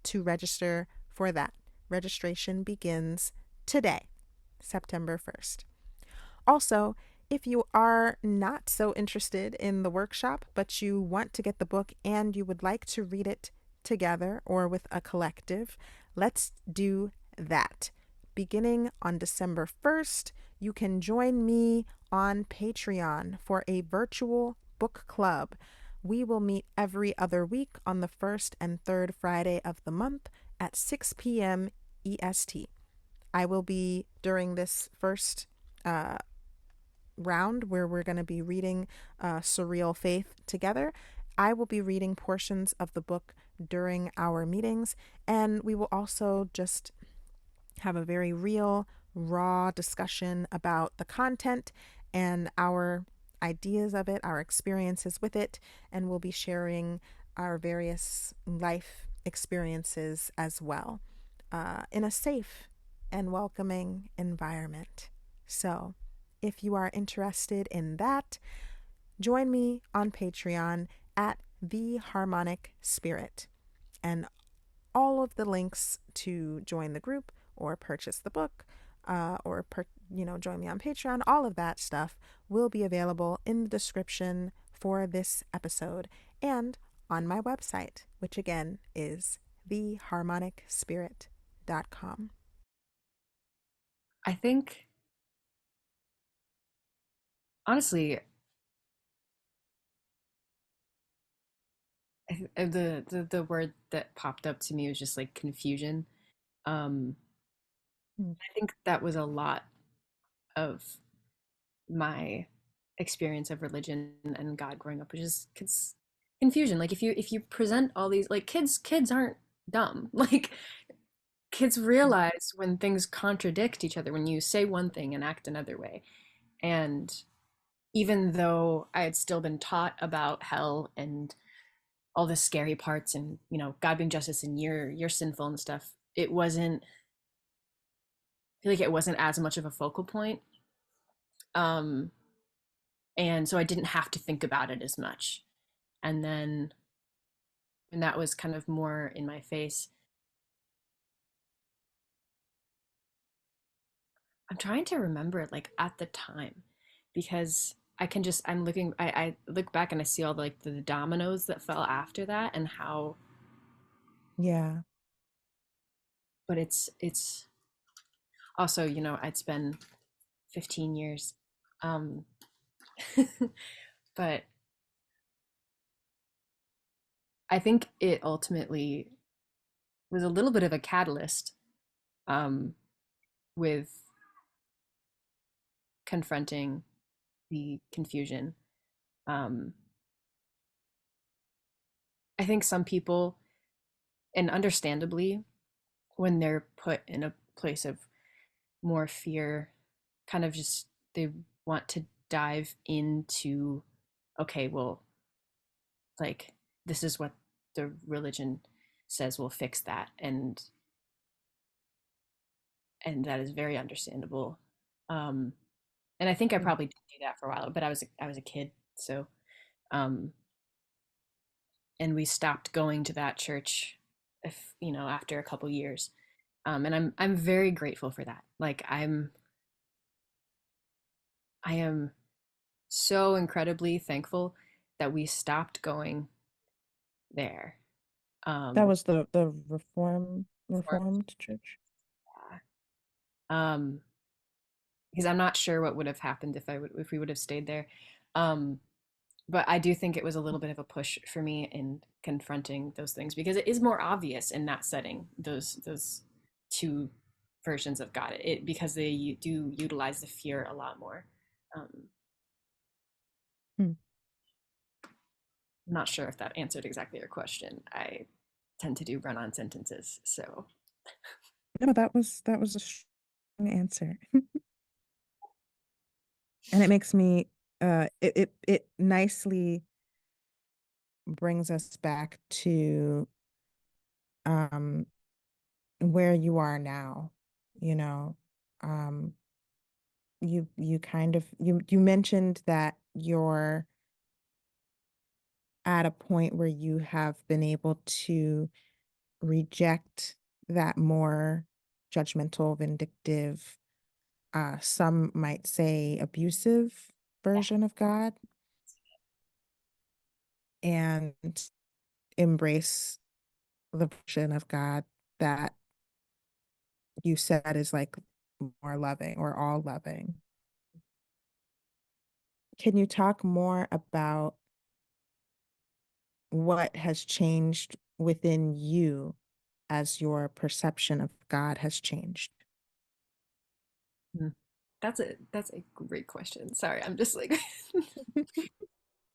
to register for that. Registration begins today, September 1st. Also, if you are not so interested in the workshop, but you want to get the book and you would like to read it together or with a collective, let's do that. Beginning on December 1st, you can join me on Patreon for a virtual book club. We will meet every other week on the first and third Friday of the month at 6 p.m. EST. I will be during this first round where we're going to be reading Surreal Faith together. I will be reading portions of the book during our meetings, and we will also just have a very real, raw discussion about the content and our ideas of it, our experiences with it, and we'll be sharing our various life experiences as well in a safe and welcoming environment. So, if you are interested in that, join me on Patreon at The Harmonic Spirit. And all of the links to join the group or purchase the book join me on Patreon, all of that stuff will be available in the description for this episode and on my website, which again is theharmonicspirit.com. I think, honestly, the word that popped up to me was just like confusion. Um, Mm. I think that was a lot of my experience of religion and God growing up, which is confusion. Like if you present all these, like, kids aren't dumb. Like, kids realize when things contradict each other, when you say one thing and act another way. And even though I had still been taught about hell and all the scary parts and, God being justice and you're sinful and stuff, it wasn't I feel like it wasn't as much of a focal point. Um and so I didn't have to think about it as much. And then when that was kind of more in my face, I'm trying to remember it like at the time, because I look back and I see all like the dominoes that fell after that and how, Yeah. but it's also, it's been 15 years. Um but I think it ultimately was a little bit of a catalyst, um with confronting the confusion. um I think some people, and understandably, when they're put in a place of more fear, kind of just they want to dive into, okay, well, like, this is what the religion says will fix that, and that is very understandable. um and I think I Mm. probably did do that for a while, but I was a kid, so, um and we stopped going to that church, if after a couple years. And I'm very grateful for that. Like, I am so incredibly thankful that we stopped going there. That um was the for, Reformed Church. um because I'm not sure what would have happened if we would have stayed there. um but I do think it was a little bit of a push for me in confronting those things, because it is more obvious in that setting, those two versions of God, because they do utilize the fear a lot more. um Hmm. I'm not sure if that answered exactly your question. I tend to do run-on sentences, so. No, that was a strong answer. And it makes me it nicely brings us back to um where you are now, you know. Um you kind of you mentioned that you're at a point where you have been able to reject that more judgmental, vindictive, some might say abusive version of God and embrace the version of God that you said is like more loving or all loving. Can you talk more about what has changed within you as your perception of God has changed? Mm. That's a great question. Sorry, I'm just like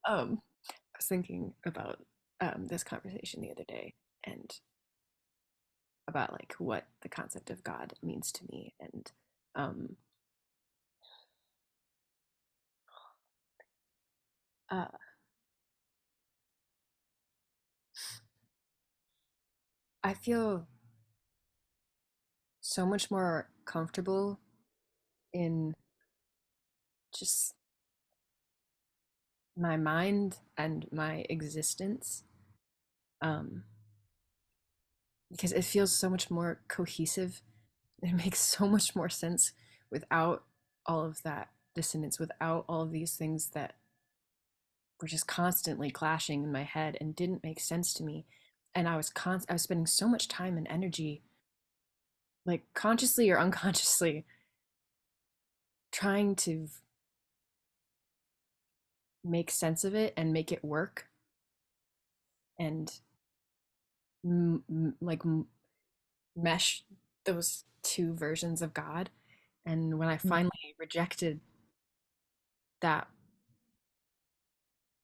I was thinking about this conversation the other day and about like what the concept of God means to me. And um, uh, I feel so much more comfortable in just my mind and my existence, um, because it feels so much more cohesive. It makes so much more sense without all of that dissonance, without all of these things that were just constantly clashing in my head and didn't make sense to me. And I was spending so much time and energy, like consciously or unconsciously, trying to make sense of it and make it work and like mesh those two versions of God. And when I Mm, finally rejected that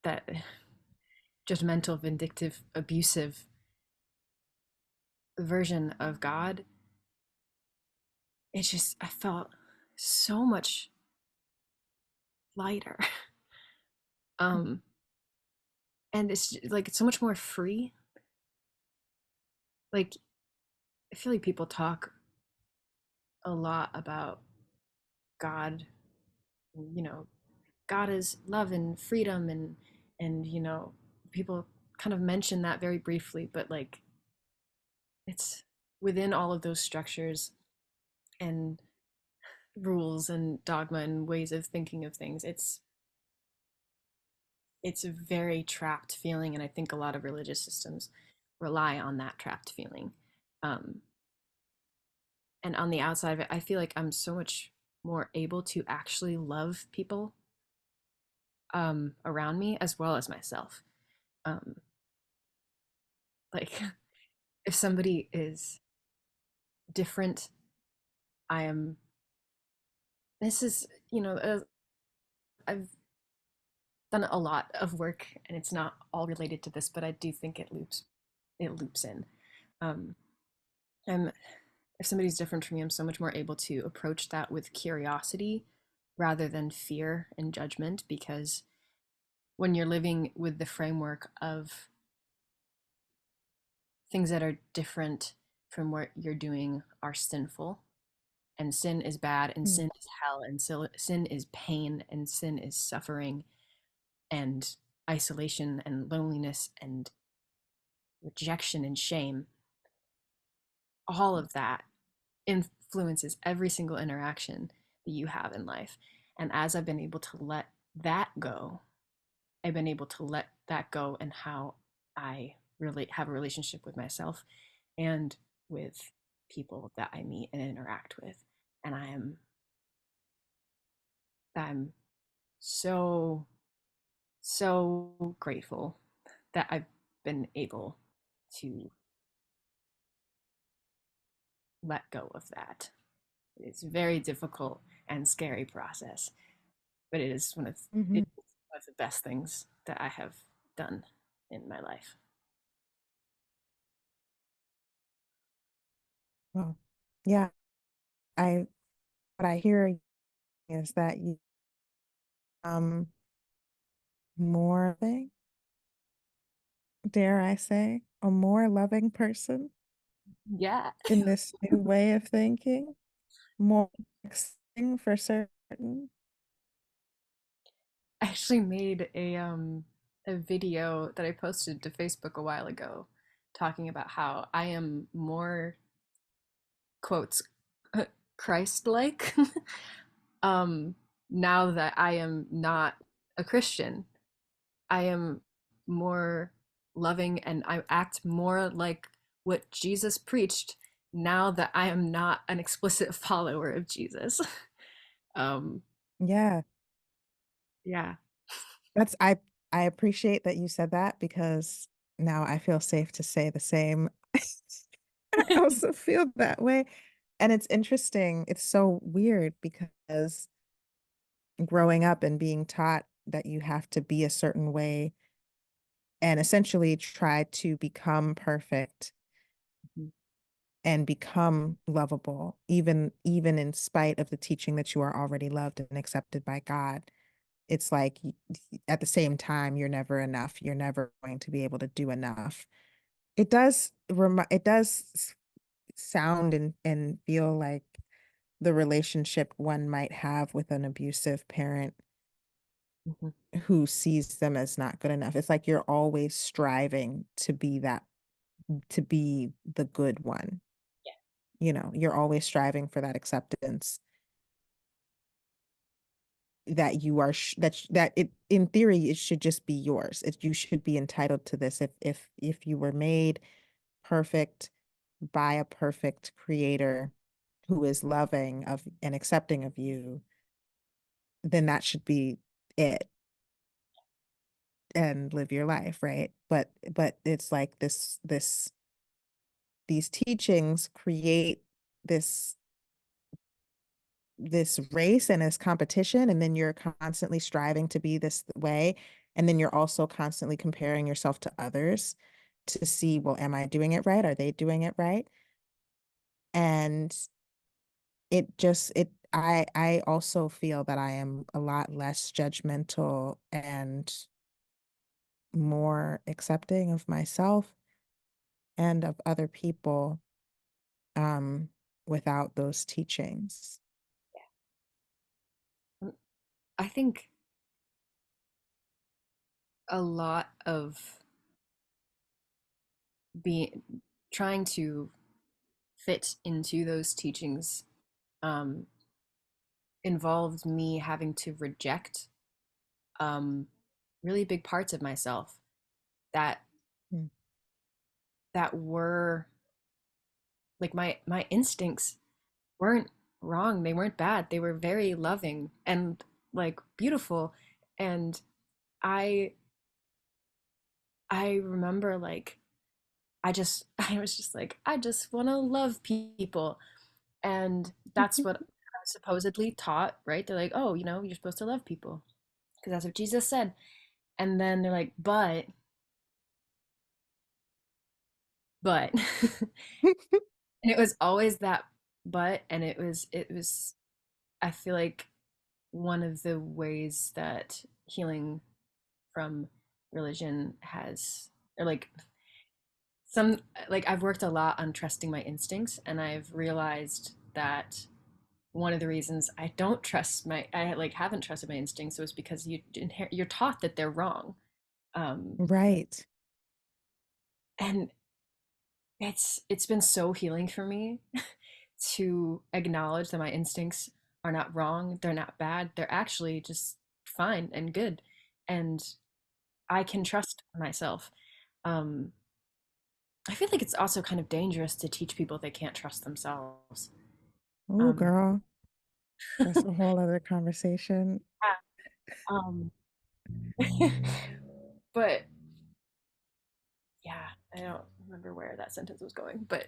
that judgmental, vindictive, abusive version of God, it just I felt so much lighter. mm, um and like it's so much more free. Like I feel like people talk a lot about God, you know, God is love and freedom and people kind of mention that very briefly, but like it's within all of those structures and rules and dogma and ways of thinking of things. It's a very trapped feeling, and I think a lot of religious systems rely on that trapped feeling. Um, and on the outside of it, I feel like I'm so much more able to actually love people around me as well as myself. Um, like if somebody is different, I am. This is I've done a lot of work, and it's not all related to this, but I do think it loops in. Um, I'm if somebody's different from me, I'm so much more able to approach that with curiosity rather than fear and judgment, because when you're living with the framework of things that are different from what you're doing are sinful, and sin is bad, and mm, sin is hell, and sin is pain, and sin is suffering, and isolation, and loneliness, and rejection, and shame. All of that influences every single interaction that you have in life. And as I've been able to let that go, I've been able to let that go and how I really have a relationship with myself and with people that I meet and interact with. And I'm so so grateful that I've been able to let go of that. It's a very difficult and scary process, but mhm. it's one of the best things that I have done in my life. Wow. Yeah, I what I hear is that you um more loving, dare I say, a more loving person Yeah. in this new way of thinking, more accepting for certain. I actually made a video that I posted to Facebook a while ago talking about how I am more quotes Christ-like um now that I am not a Christian. I am more loving and I act more like what Jesus preached now that I am not an explicit follower of Jesus. um Yeah, yeah. that's I appreciate that you said that because now I feel safe to say the same. I also feel that way. And it's interesting. It's so weird because growing up and being taught that you have to be a certain way and essentially try to become perfect and become lovable, even in spite of the teaching that you are already loved and accepted by God. It's like at the same time, you're never enough. You're never going to be able to do enough. It does sound and feel like the relationship one might have with an abusive parent Mhm. who sees them as not good enough. It's like you're always striving to be the good one. You're always striving for that acceptance that you are that it in theory it should just be yours. You should be entitled to this if you were made perfect by a perfect creator who is loving of and accepting of you, then that should be it and live your life, right? But it's like these teachings create this this race and this competition, and then you're constantly striving to be this way, and then you're also constantly comparing yourself to others to see, well, am I doing it right? Are they doing it right? And I also feel that I am a lot less judgmental and more accepting of myself and of other people um without those teachings. I think a lot of being trying to fit into those teachings um, involved me having to reject um, really big parts of myself that Mm. were like my instincts weren't wrong. They weren't bad. They were very loving and like beautiful. And I I remember like I was just like I just want to love people. And that's what I was supposedly taught, right? They're like, "Oh, you're supposed to love people because that's what Jesus said." And then they're like, but and it was always that but, and it was I feel like one of the ways that healing from religion has, or like some, like I've worked a lot on trusting my instincts, and I've realized that one of the reasons I don't trust I like haven't trusted my instincts was because you're taught that they're wrong. Um, Right. and it's been so healing for me to acknowledge that my instincts are not wrong, they're not bad, they're actually just fine and good, and I can trust myself. Um, I feel like it's also kind of dangerous to teach people they can't trust themselves. Oh, Um, girl, that's a whole other conversation. um, but yeah, I don't remember where that sentence was going, but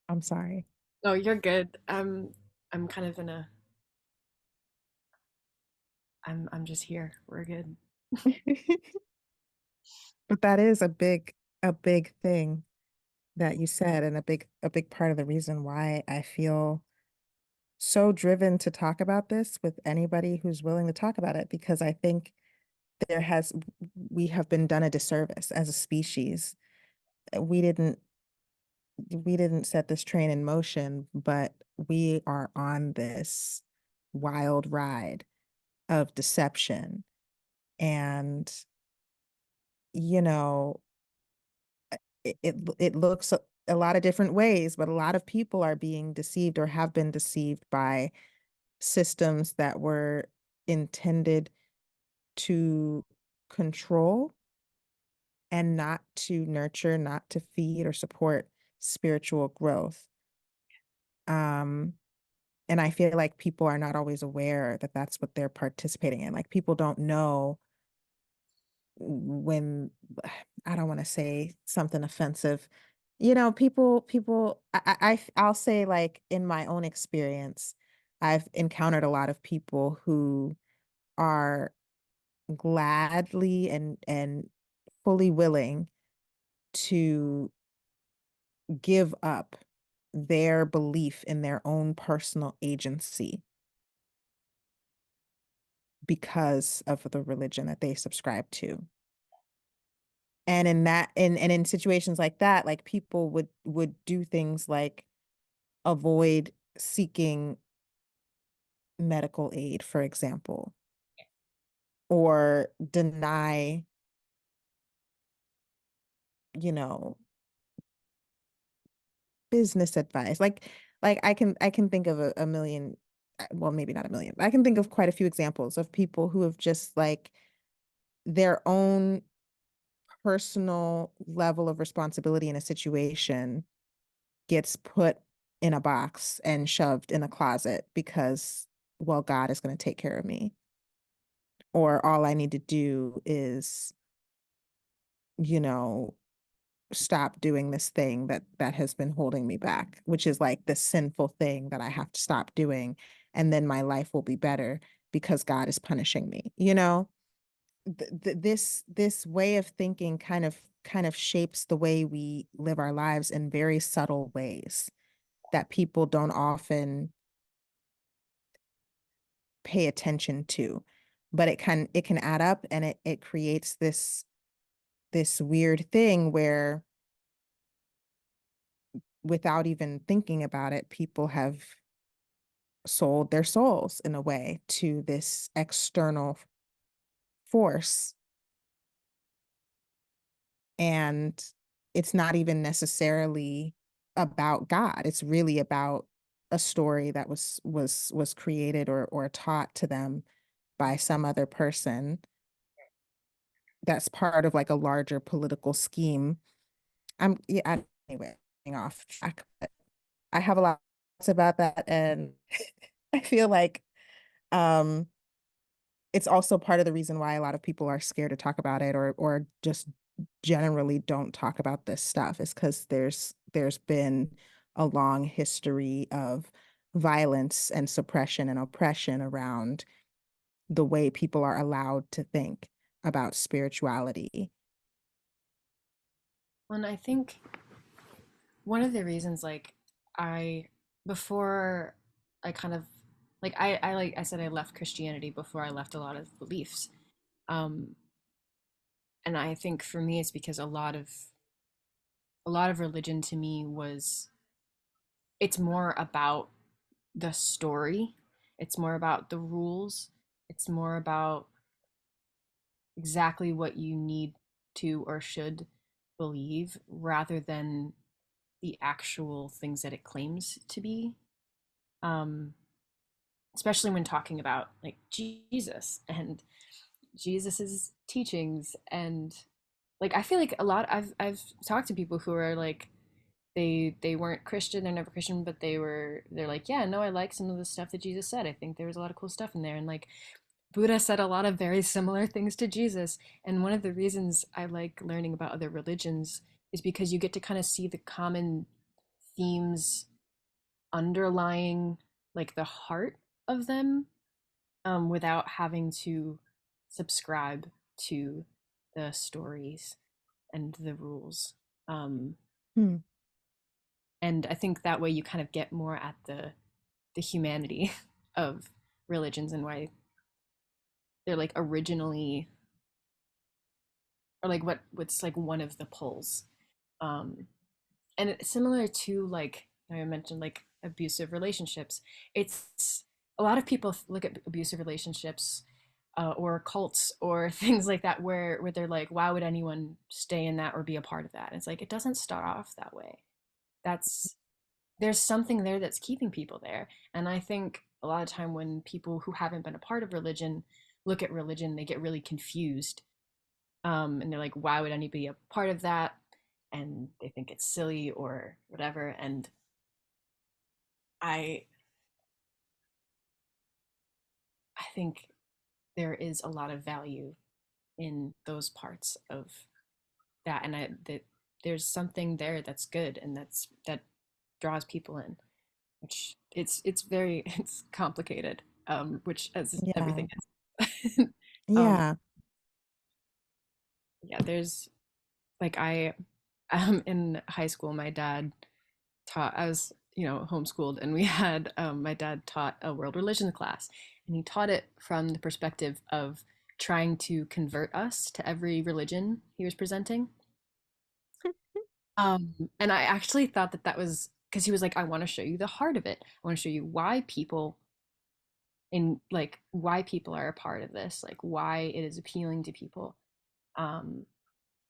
I'm sorry. no, you're good. I'm kind of in a I'm just here. We're good. But that is a big thing. that you said, and a big part of the reason why I feel so driven to talk about this with anybody who's willing to talk about it, because I think there has we have been done a disservice as a species. We didn't we didn't set this train in motion, but we are on this wild ride of deception. And, you know, it looks a lot of different ways, but a lot of people are being deceived or have been deceived by systems that were intended to control and not to nurture, not to feed or support spiritual growth. Um, and I feel like people are not always aware that that's what they're participating in. Like people don't know when I don't want to say something offensive. I'll say like in my own experience, I've encountered a lot of people who are gladly and fully willing to give up their belief in their own personal agency because of the religion that they subscribe to. And in situations like that, like people would do things like avoid seeking medical aid, for example, or deny, you know, business advice. Like I can think of a million, well, maybe not a million, but I can think of quite a few examples of people who have just like their own personal level of responsibility in a situation gets put in a box and shoved in a closet because, well, God is going to take care of me. Or all I need to do is, you know, stop doing this thing that has been holding me back, which is like the sinful thing that I have to stop doing. And then my life will be better because God is punishing me. This way of thinking kind of shapes the way we live our lives in very subtle ways that people don't often pay attention to, but it can add up, and it creates this weird thing where without even thinking about it, people have sold their souls in a way to this external force. And it's not even necessarily about God. It's really about a story that was created or taught to them by some other person that's part of like a larger political scheme. Anyway, getting off track, but I have a lot about that, and I feel like um it's also part of the reason why a lot of people are scared to talk about it or just generally don't talk about this stuff is because there's been a long history of violence and suppression and oppression around the way people are allowed to think about spirituality. And I think one of the reasons, I, before I kind of, like I said, I left Christianity before I left a lot of beliefs. Um, and I think for me, it's because a lot of religion to me was, it's more about the story. It's more about the rules. It's more about exactly what you need to or should believe rather than the actual things that it claims to be. Um, Especially when talking about like Jesus and Jesus's teachings, and like I feel like a lot I've talked to people who are like they weren't Christian, they're never Christian, but they're like, yeah, no, I like some of the stuff that Jesus said. I think there was a lot of cool stuff in there. And like Buddha said a lot of very similar things to Jesus. And one of the reasons I like learning about other religions is because you get to kind of see the common themes underlying like the heart of them, without having to subscribe to the stories and the rules. Um, Hmm. And I think that way you kind of get more at the humanity of religions and why they're like originally, or like what's like one of the pulls. Um, and it's similar to like I mentioned, like abusive relationships. It's a lot of people look at abusive relationships or cults or things like that where they're like, why would anyone stay in that or be a part of that? And it's like it doesn't start off that way. That's There's something there that's keeping people there. And I think a lot of time when people who haven't been a part of religion look at religion, they get really confused. And they're like, why would anybody be a part of that? And they think it's silly or whatever. And I I think there is a lot of value in those parts of that. And that there's something there that's good and that draws people in, which it's very it's complicated, which as Yeah. everything is. um Yeah. yeah, there's like I in high school my dad taught I was, homeschooled, and we had my dad taught a world religion class, and he taught it from the perspective of trying to convert us to every religion he was presenting. And I actually thought that was because he was like, I want to show you the heart of it. I want to show you why people are a part of this, like why it is appealing to people. Um,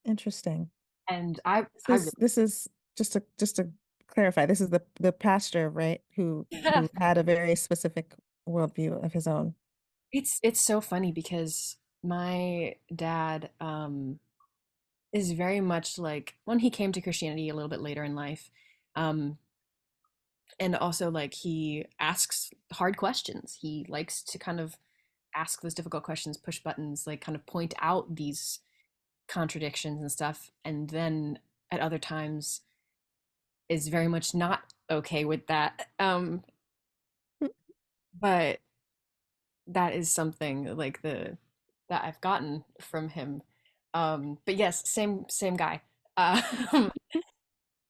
Interesting. and I This I is this is just to clarify, this is the pastor, right? Who really had a very specific worldview of his own. it's so funny because my dad is very much like when he came to Christianity a little bit later in life. Um, and also like he asks hard questions. He likes to kind of ask those difficult questions, push buttons, like kind of point out these contradictions and stuff. And then at other times is very much not okay with that. But that is something like the that I've gotten from him. But yes, same guy.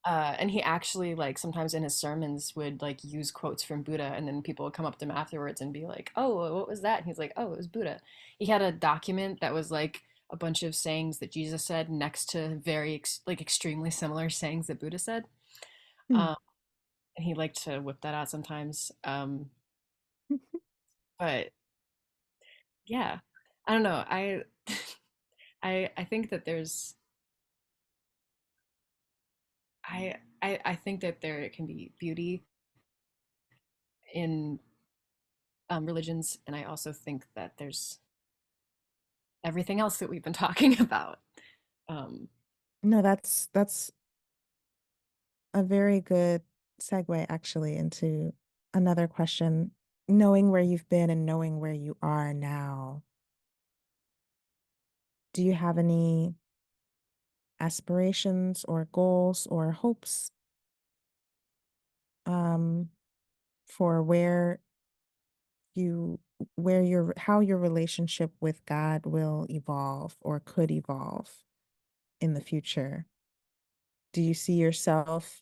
Um, and he actually like sometimes in his sermons would like use quotes from Buddha, and then people would come up to him afterwards and be like, "Oh, what was that?" And he's like, "Oh, it was Buddha." He had a document that was like a bunch of sayings that Jesus said next to like extremely similar sayings that Buddha said. Hmm. Um, and he liked to whip that out sometimes. But yeah, I don't know. I think that I think that there can be beauty in religions, and I also think that there's everything else that we've been talking about. Um, No, that's a very good segue actually into another question. Knowing where you've been and knowing where you are now, do you have any aspirations or goals or hopes um, for you where your how your relationship with God will evolve or could evolve in the future? Do you see yourself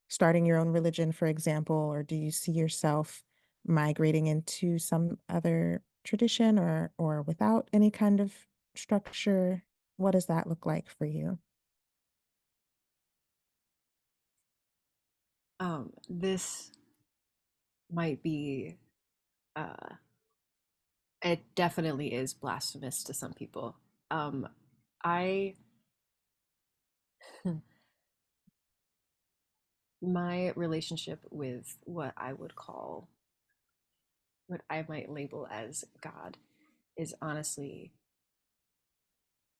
starting your own religion, for example, or do you see yourself migrating into some other tradition or without any kind of structure? What does that look like for you? this might be, uh, it definitely is blasphemous to some people. I, my relationship with what I might label as God is honestly,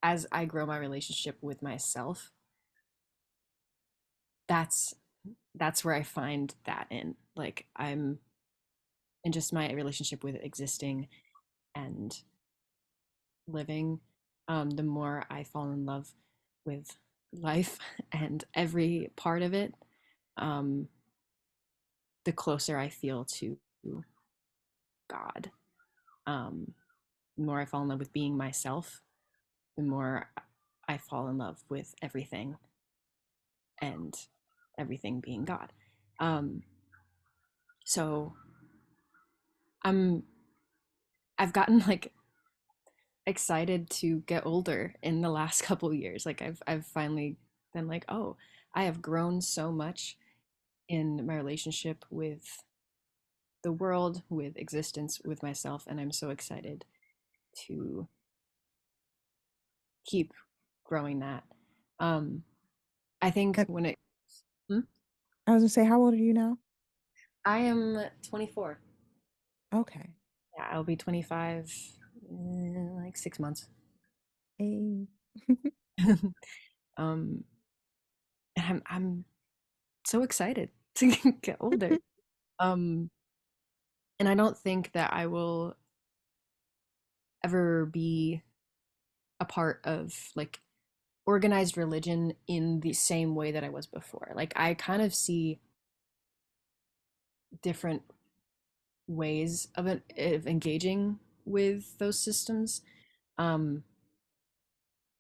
as I grow my relationship with myself, that's that's where I find that in. Like I'm in just my relationship with existing and living, the more I fall in love with life and every part of it, um, the closer I feel to God. The more I fall in love with being myself, the more I fall in love with everything and everything being God. Um, so I'm I've gotten like excited to get older in the last couple years. Like I've finally been like, oh, I have grown so much in my relationship with the world, with existence, with myself, and I'm so excited to keep growing that. Um, I think And when it, hmm? I was gonna say, how old are you now? I am 24. Okay. Yeah, I'll be 25 in like 6 months. Hey. um, and I'm so excited to get older. Um, and I don't think that I will ever be a part of like organized religion in the same way that I was before. Like I kind of see different ways of of engaging with those systems. Um,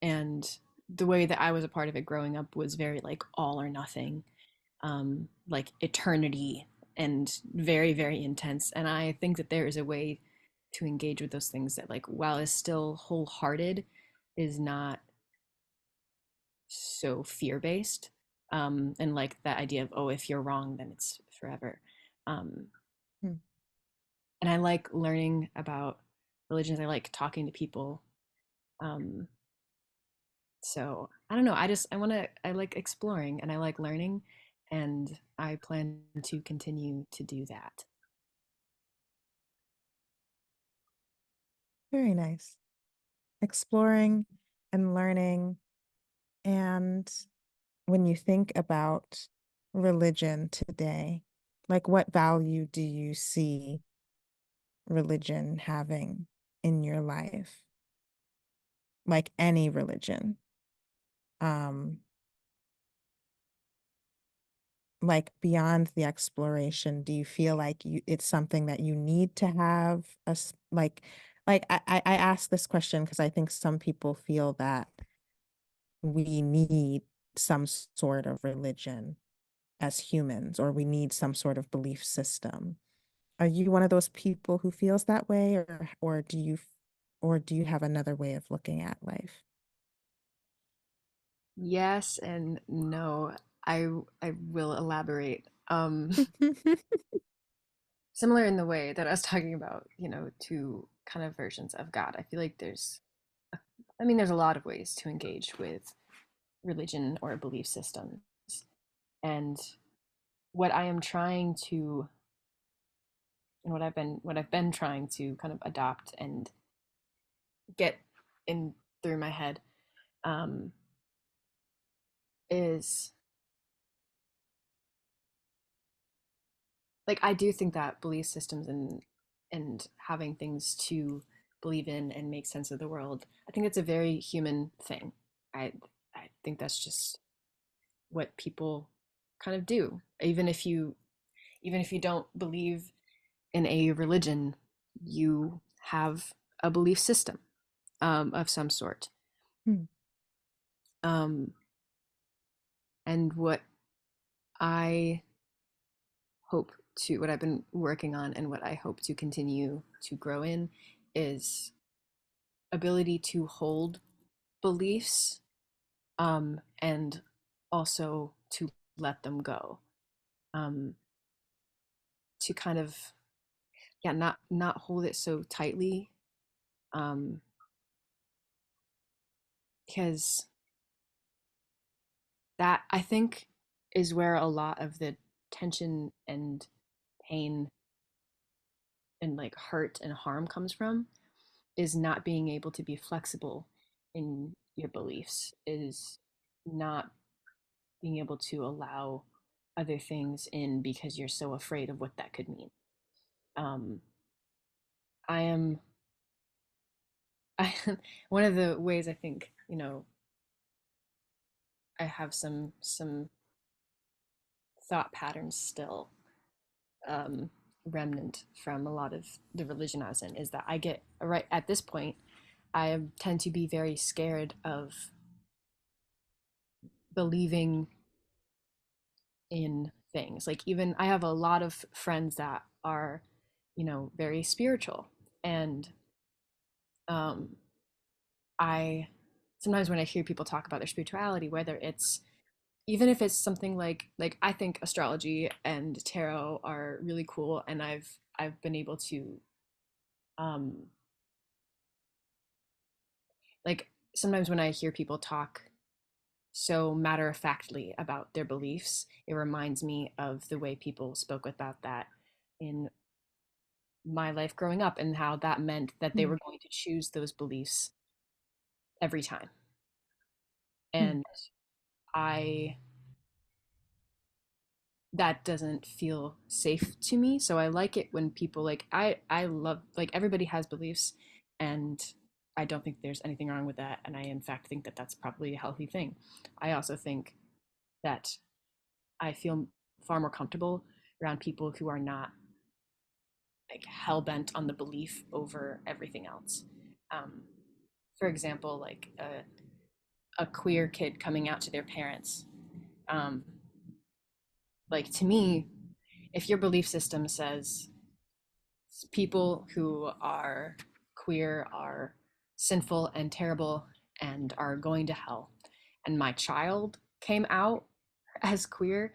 and the way that I was a part of it growing up was very like all or nothing, like eternity and very, very intense. And I think that there is a way to engage with those things that like while is still wholehearted is not so fear based. And like that idea of, oh, if you're wrong then it's forever. um, Hmm. and I like learning about religions. I like talking to people. um, so I don't know, I like exploring and I like learning, and I plan to continue to do that. Very nice. Exploring and learning. And when you think about religion today, like what value do you see religion having in your life? Like any religion. Um, like beyond the exploration, do you feel like it's something that you need to have like I ask this question because I think some people feel that we need some sort of religion as humans, or we need some sort of belief system. Are you one of those people who feels that way, or do you have another way of looking at life? Yes and no. I will elaborate. Similar in the way that I was talking about, two kind of versions of God. I feel like there's a lot of ways to engage with religion or belief systems. And what I am trying to, and what I've been trying to kind of adopt and get in through my head, um, is like I do think that belief systems and having things to believe in and make sense of the world, I think it's a very human thing. I think that's just what people kind of do. Even if you don't believe in a religion, you have a belief system, of some sort. Hmm. Um, and I what I've been working on and what I hope to continue to grow in is ability to hold beliefs, and also to let them go, um, to kind of, yeah, not hold it so tightly, um, because that I think is where a lot of the tension and pain and like hurt and harm comes from, is not being able to be flexible in your beliefs, is not being able to allow other things in because you're so afraid of what that could mean. um I am I one of the ways I think, I have some thought patterns still, um remnant from a lot of the religion I was in, is that I get right at this point, I tend to be very scared of believing in things. Like, even I have a lot of friends that are, very spiritual. And um, I sometimes when I hear people talk about their spirituality, whether it's even if it's something like I think astrology and tarot are really cool, and I've been able to um like sometimes when I hear people talk so matter of factly about their beliefs, it reminds me of the way people spoke about that in my life growing up, and how that meant that they Hmm. were going to choose those beliefs every time. Hmm. And I that doesn't feel safe to me. So I like it when people I love, like, everybody has beliefs, and I don't think there's anything wrong with that, and I in fact think that that's probably a healthy thing. I also think that I feel far more comfortable around people who are not like hell bent on the belief over everything else. Um, for example, like a queer kid coming out to their parents. Um, like, to me, if your belief system says people who are queer are sinful and terrible and are going to hell, and my child came out as queer,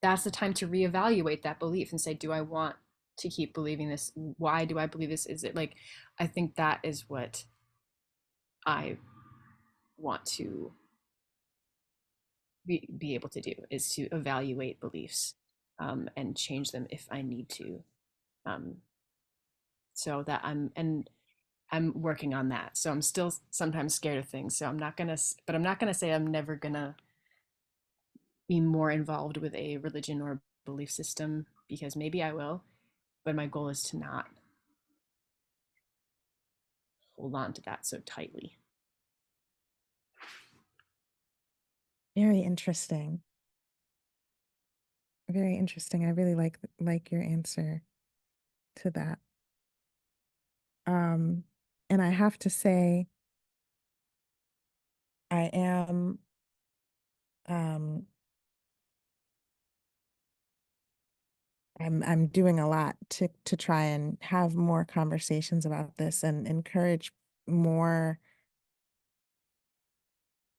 that's the time to reevaluate that belief and say, do I want to keep believing this? Why do I believe this? Is it like, I think that is what I want to be able to do, is to evaluate beliefs, and change them if I need to. Um, so that I'm working on that. So I'm still sometimes scared of things. So I'm not gonna say I'm never gonna be more involved with a religion or belief system, because maybe I will, but my goal is to not hold on to that so tightly. Very interesting. Very interesting. I really like your answer to that. Um, and I have to say, I am um I'm doing a lot to try and have more conversations about this and encourage more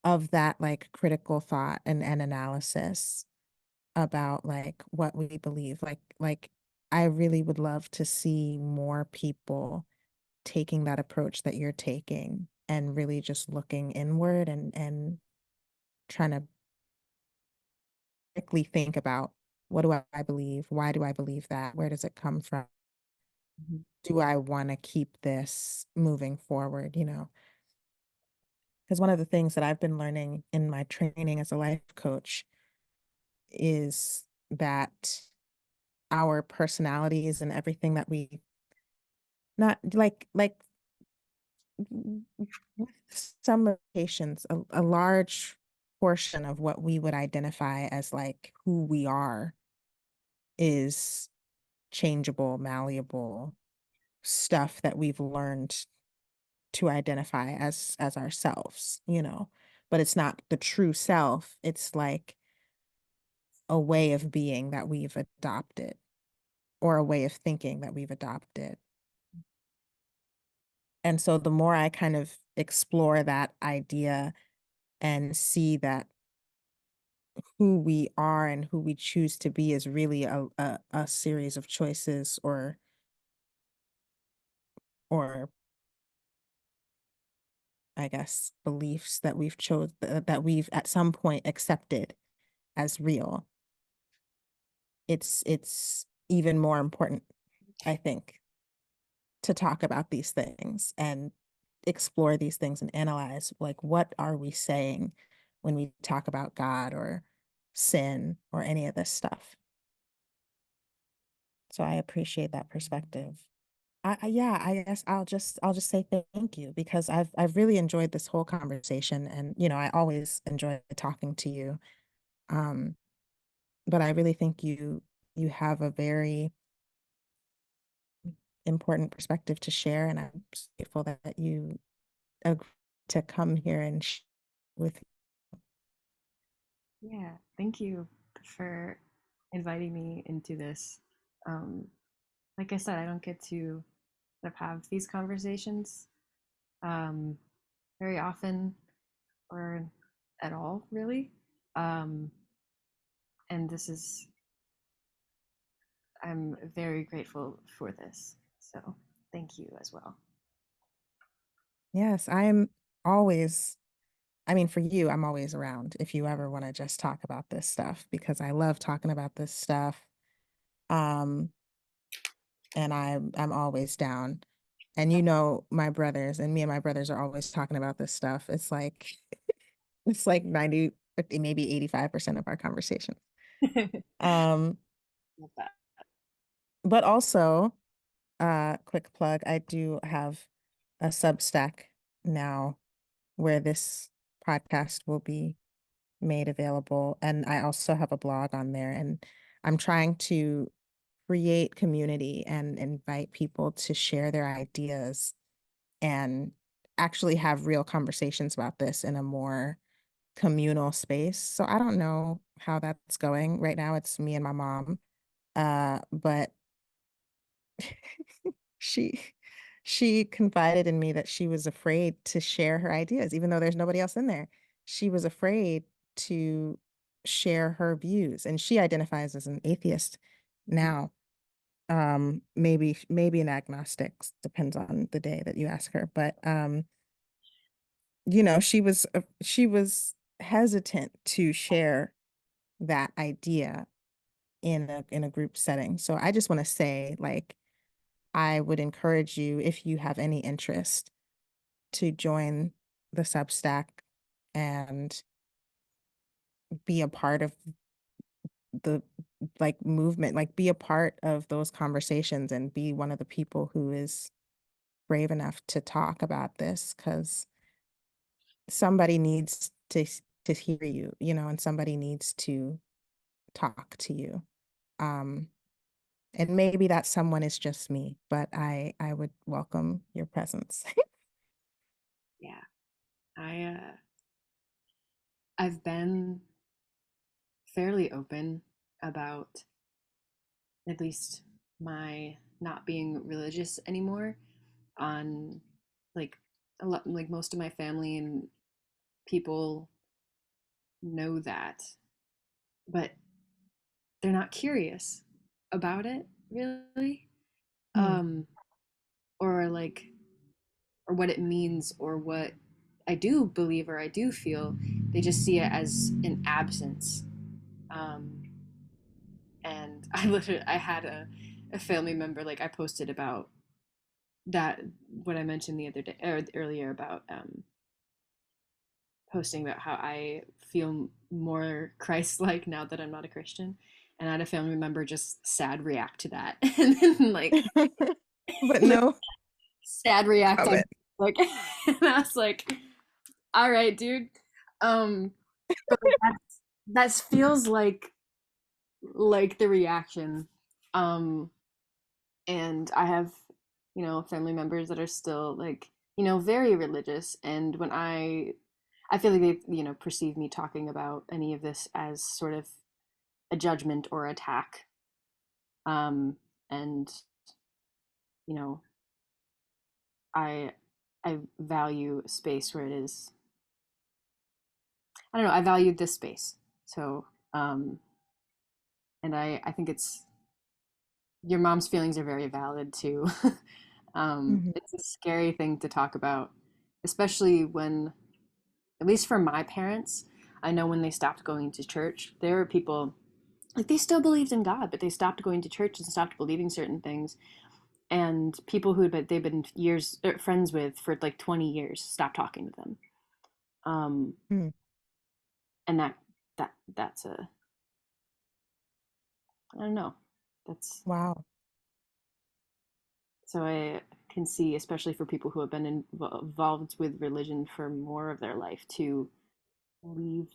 of that like critical thought and analysis about like what we believe. Like I really would love to see more people taking that approach that you're taking and really just looking inward and trying to quickly think about, what do I believe? Why do I believe that? Where does it come from? Mhm. Do I want to keep this moving forward, you know? Because one of the things that I've been learning in my training as a life coach is that our personalities and everything that we not like with some limitations, a large portion of what we would identify as like who we are is changeable, malleable stuff that we've learned to identify as ourselves, you know. But it's not the true self. It's like a way of being that we've adopted or a way of thinking that we've adopted. And so the more I kind of explore that idea and see that who we are and who we choose to be is really a series of choices or I guess beliefs that that we've at some point accepted as real. It's even more important, I think, to talk about these things and explore these things and analyze, like, what are we saying when we talk about God or sin or any of this stuff. So I appreciate that perspective. Yeah, I guess I'll just say thank you because I've really enjoyed this whole conversation, and you know I always enjoy talking to you. Um, but I really think you have a very important perspective to share, and I'm grateful that you agreed to come here and with. Yeah, thank you for inviting me into this. Um, like I said, I don't get to sort of have these conversations um, very often or at all, really. Um, and this is, I'm very grateful for this. So thank you as well. Yes, I'm always, I mean, for you, I'm always around if you ever want to just talk about this stuff because I love talking about this stuff. Um, and I'm always down. And you know, my brothers and me and my brothers are always talking about this stuff. It's like 90, maybe 85% of our conversation. Um, Love that. but also, quick plug, I do have a Substack now where this podcast will be made available. And I also have a blog on there. And I'm trying to create community and invite people to share their ideas and actually have real conversations about this in a more communal space. So I don't know how that's going. Right now it's me and my mom. But she she confided in me that she was afraid to share her ideas, even though there's nobody else in there. She was afraid to share her views, and she identifies as an atheist now. Maybe an agnostic, depends on the day that you ask her. But you know, she was hesitant to share that idea in a group setting. So I just want to say, like, I would encourage you, if you have any interest, to join the Substack and be a part of the like movement, like be a part of those conversations and be one of the people who is brave enough to talk about this because somebody needs to hear you, you know, and somebody needs to talk to you. Um, and maybe that someone is just me, but I would welcome your presence. Yeah. I've been fairly open about at least my not being religious anymore on like a lot, like most of my family and people know that, but they're not curious about it really. Hmm. um or like or what it means or what I do believe or I do feel. They just see it as an absence. um and I had a family member, like I posted about that, what I mentioned the other day or earlier about posting about how I feel more Christ-like now that I'm not a Christian, and I had a family member just sad react to that, and then like But no sad reacting, comment. like, and I was like, all right, dude. Um, but like, that feels like the reaction. Um, and I have, family members that are still like, very religious, and when I feel like they, perceive me talking about any of this as sort of a judgment or attack. And you know, I I value space where it is. I don't know. I value this space. So, and I think it's your mom's feelings are very valid too. Mhm. It's a scary thing to talk about, especially when, at least for my parents, I know when they stopped going to church, there were people like they still believed in God, but they stopped going to church and stopped believing certain things. And people who they've been years friends with for like 20 years stopped talking to them. Um, Hmm. and that's a, I don't know. That's Wow. so I can see, especially for people who have been involved with religion for more of their life, to leave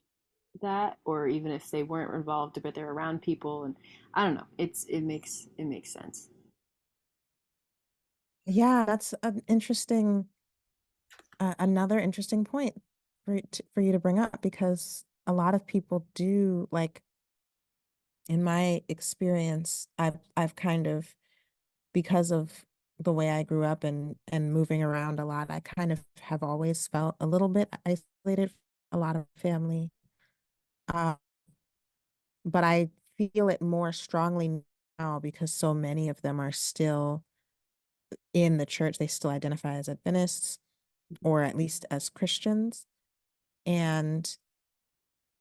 that, or even if they weren't involved, but they're around people, and I don't know. It makes sense. Yeah, that's an interesting, another interesting point for you to bring up because a lot of people do like in my experience, I've kind of, because of the way I grew up and moving around a lot, I kind of have always felt a little bit isolated from a lot of family. Uh, but I feel it more strongly now because so many of them are still in the church. They still identify as Adventists or at least as Christians. And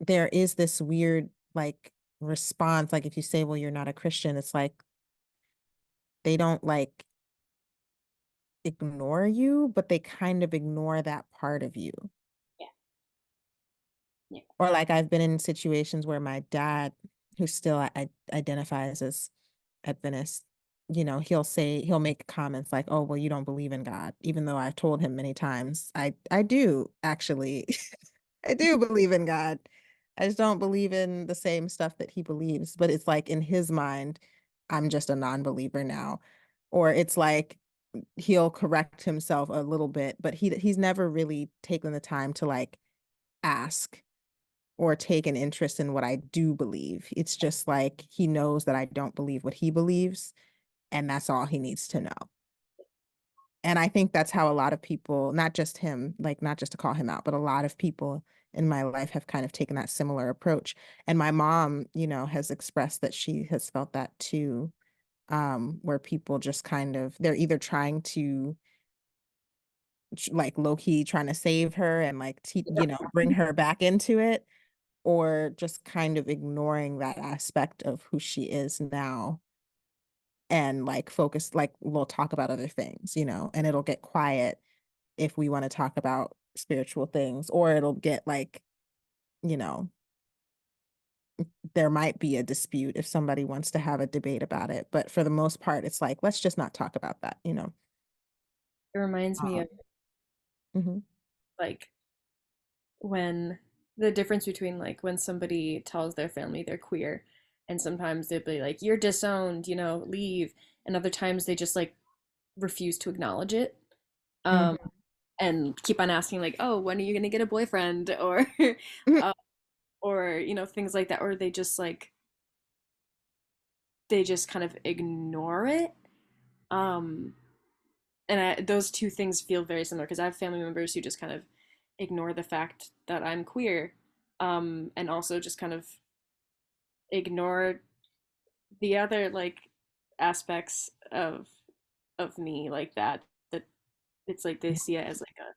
there is this weird like response. Like if you say, well, you're not a Christian, it's like they don't like ignore you, but they kind of ignore that part of you. Yeah. Yeah. Or like I've been in situations where my dad, who still identifies as Adventist, he'll make comments like, "Oh, well, you don't believe in God," even though I've told him many times, I do actually, I do believe in God. I just don't believe in the same stuff that he believes. But it's like in his mind, I'm just a non-believer now, or it's like he'll correct himself a little bit, but he's never really taken the time to like ask or take an interest in what I do believe. It's just like he knows that I don't believe what he believes, and that's all he needs to know. And I think that's how a lot of people, not just him, like not just to call him out, but a lot of people in my life have kind of taken that similar approach. And my mom, has expressed that she has felt that too, where people just kind of, they're either trying to like low key trying to save her and like, bring her back into it, or just kind of ignoring that aspect of who she is now and like focus, like we'll talk about other things, and it'll get quiet if we want to talk about spiritual things, or it'll get like, you know, there might be a dispute if somebody wants to have a debate about it. But for the most part, it's like, let's just not talk about that. It reminds me of Um, mhm. like when the difference between like when somebody tells their family they're queer and sometimes they'll be like, you're disowned, leave. And other times they just like refuse to acknowledge it. Um, Mhm. and keep on asking like, oh, when are you gonna get a boyfriend? Or uh, or things like that. Or they just kind of ignore it. Um, those two things feel very similar because I have family members who just kind of ignore the fact that I'm queer, and also just kind of ignore the other like aspects of me like that it's like they see it as like a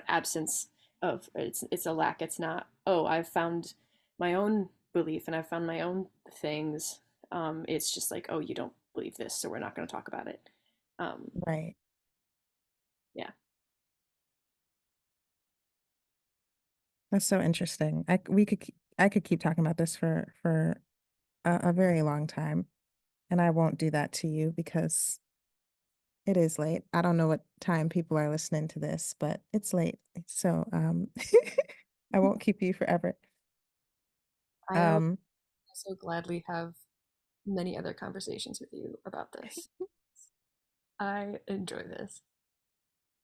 absence of it's a lack. It's not, oh, I've found my own belief and I've found my own things. It's just like, oh, you don't believe this, so we're not going to talk about it. um Right. yeah. That's so interesting. I could keep talking about this for a very long time, and I won't do that to you because it is late. I don't know what time people are listening to this, but it's late. So I won't keep you forever. I'll Um also gladly have many other conversations with you about this. I enjoy this.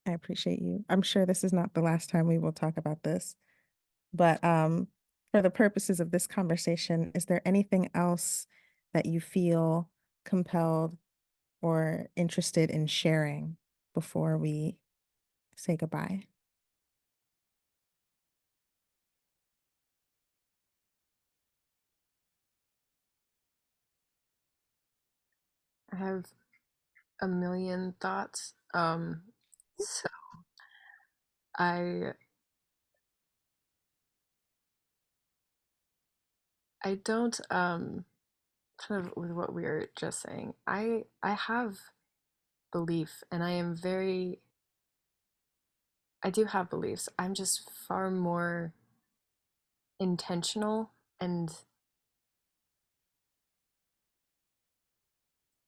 I appreciate you. I'm sure this is not the last time we will talk about this, but for the purposes of this conversation, is there anything else that you feel compelled or interested in sharing before we say goodbye? I have a million thoughts. So I I don't kind of with what we were just saying. I have belief and I do have beliefs. I'm just far more intentional and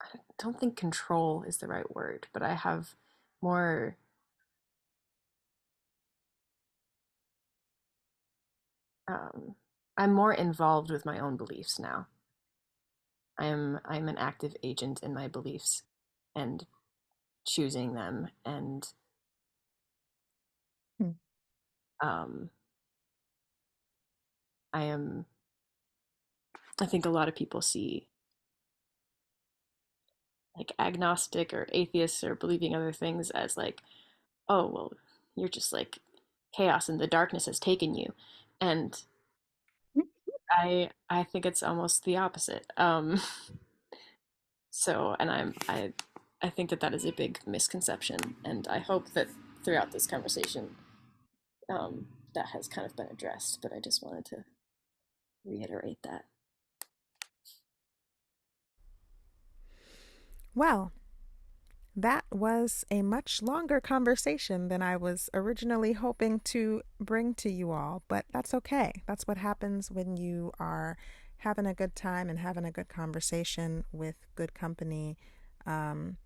I don't think control is the right word, but I have more um I'm more involved with my own beliefs now. I'm an active agent in my beliefs and choosing them and Hmm. um I am, I think a lot of people see like agnostic or atheists or believing other things as like, oh, well, you're just like chaos and the darkness has taken you. And I think it's almost the opposite. So, and I think that that is a big misconception, and I hope that throughout this conversation, that has kind of been addressed. But I just wanted to reiterate that. Well, that was a much longer conversation than I was originally hoping to bring to you all, but that's okay. That's what happens when you are having a good time and having a good conversation with good company. Um,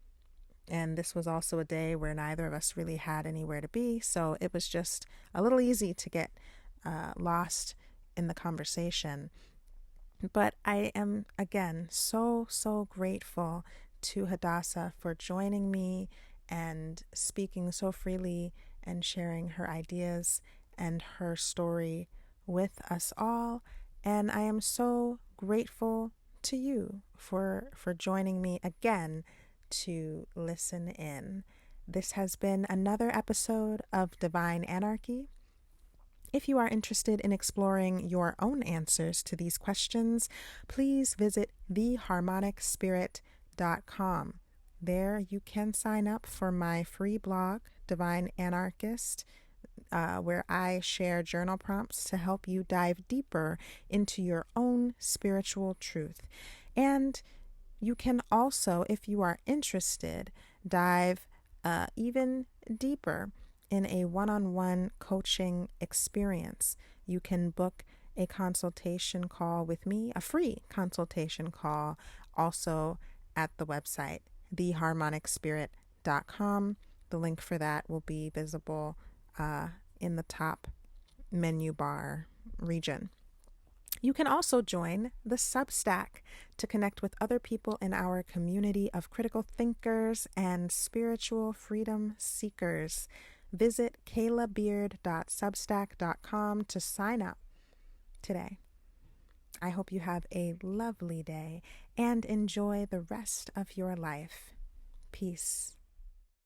and this was also a day where neither of us really had anywhere to be, so it was just a little easy to get lost in the conversation. But I am, again, so, so grateful to Hadassah for joining me and speaking so freely and sharing her ideas and her story with us all. And I am so grateful to you for joining me again to listen in. This has been another episode of Divine Anarchy. If you are interested in exploring your own answers to these questions, please visit theharmonicspirit.com. There you can sign up for my free blog, Divine Anarchist, where I share journal prompts to help you dive deeper into your own spiritual truth. And you can also, if you are interested, dive even deeper in a one-on-one coaching experience. You can book a consultation call with me, a free consultation call, also at the website, theharmonicspirit.com. The link for that will be visible in the top menu bar region. You can also join the Substack to connect with other people in our community of critical thinkers and spiritual freedom seekers. Visit kaylabeard.substack.com to sign up today. I hope you have a lovely day and enjoy the rest of your life. Peace.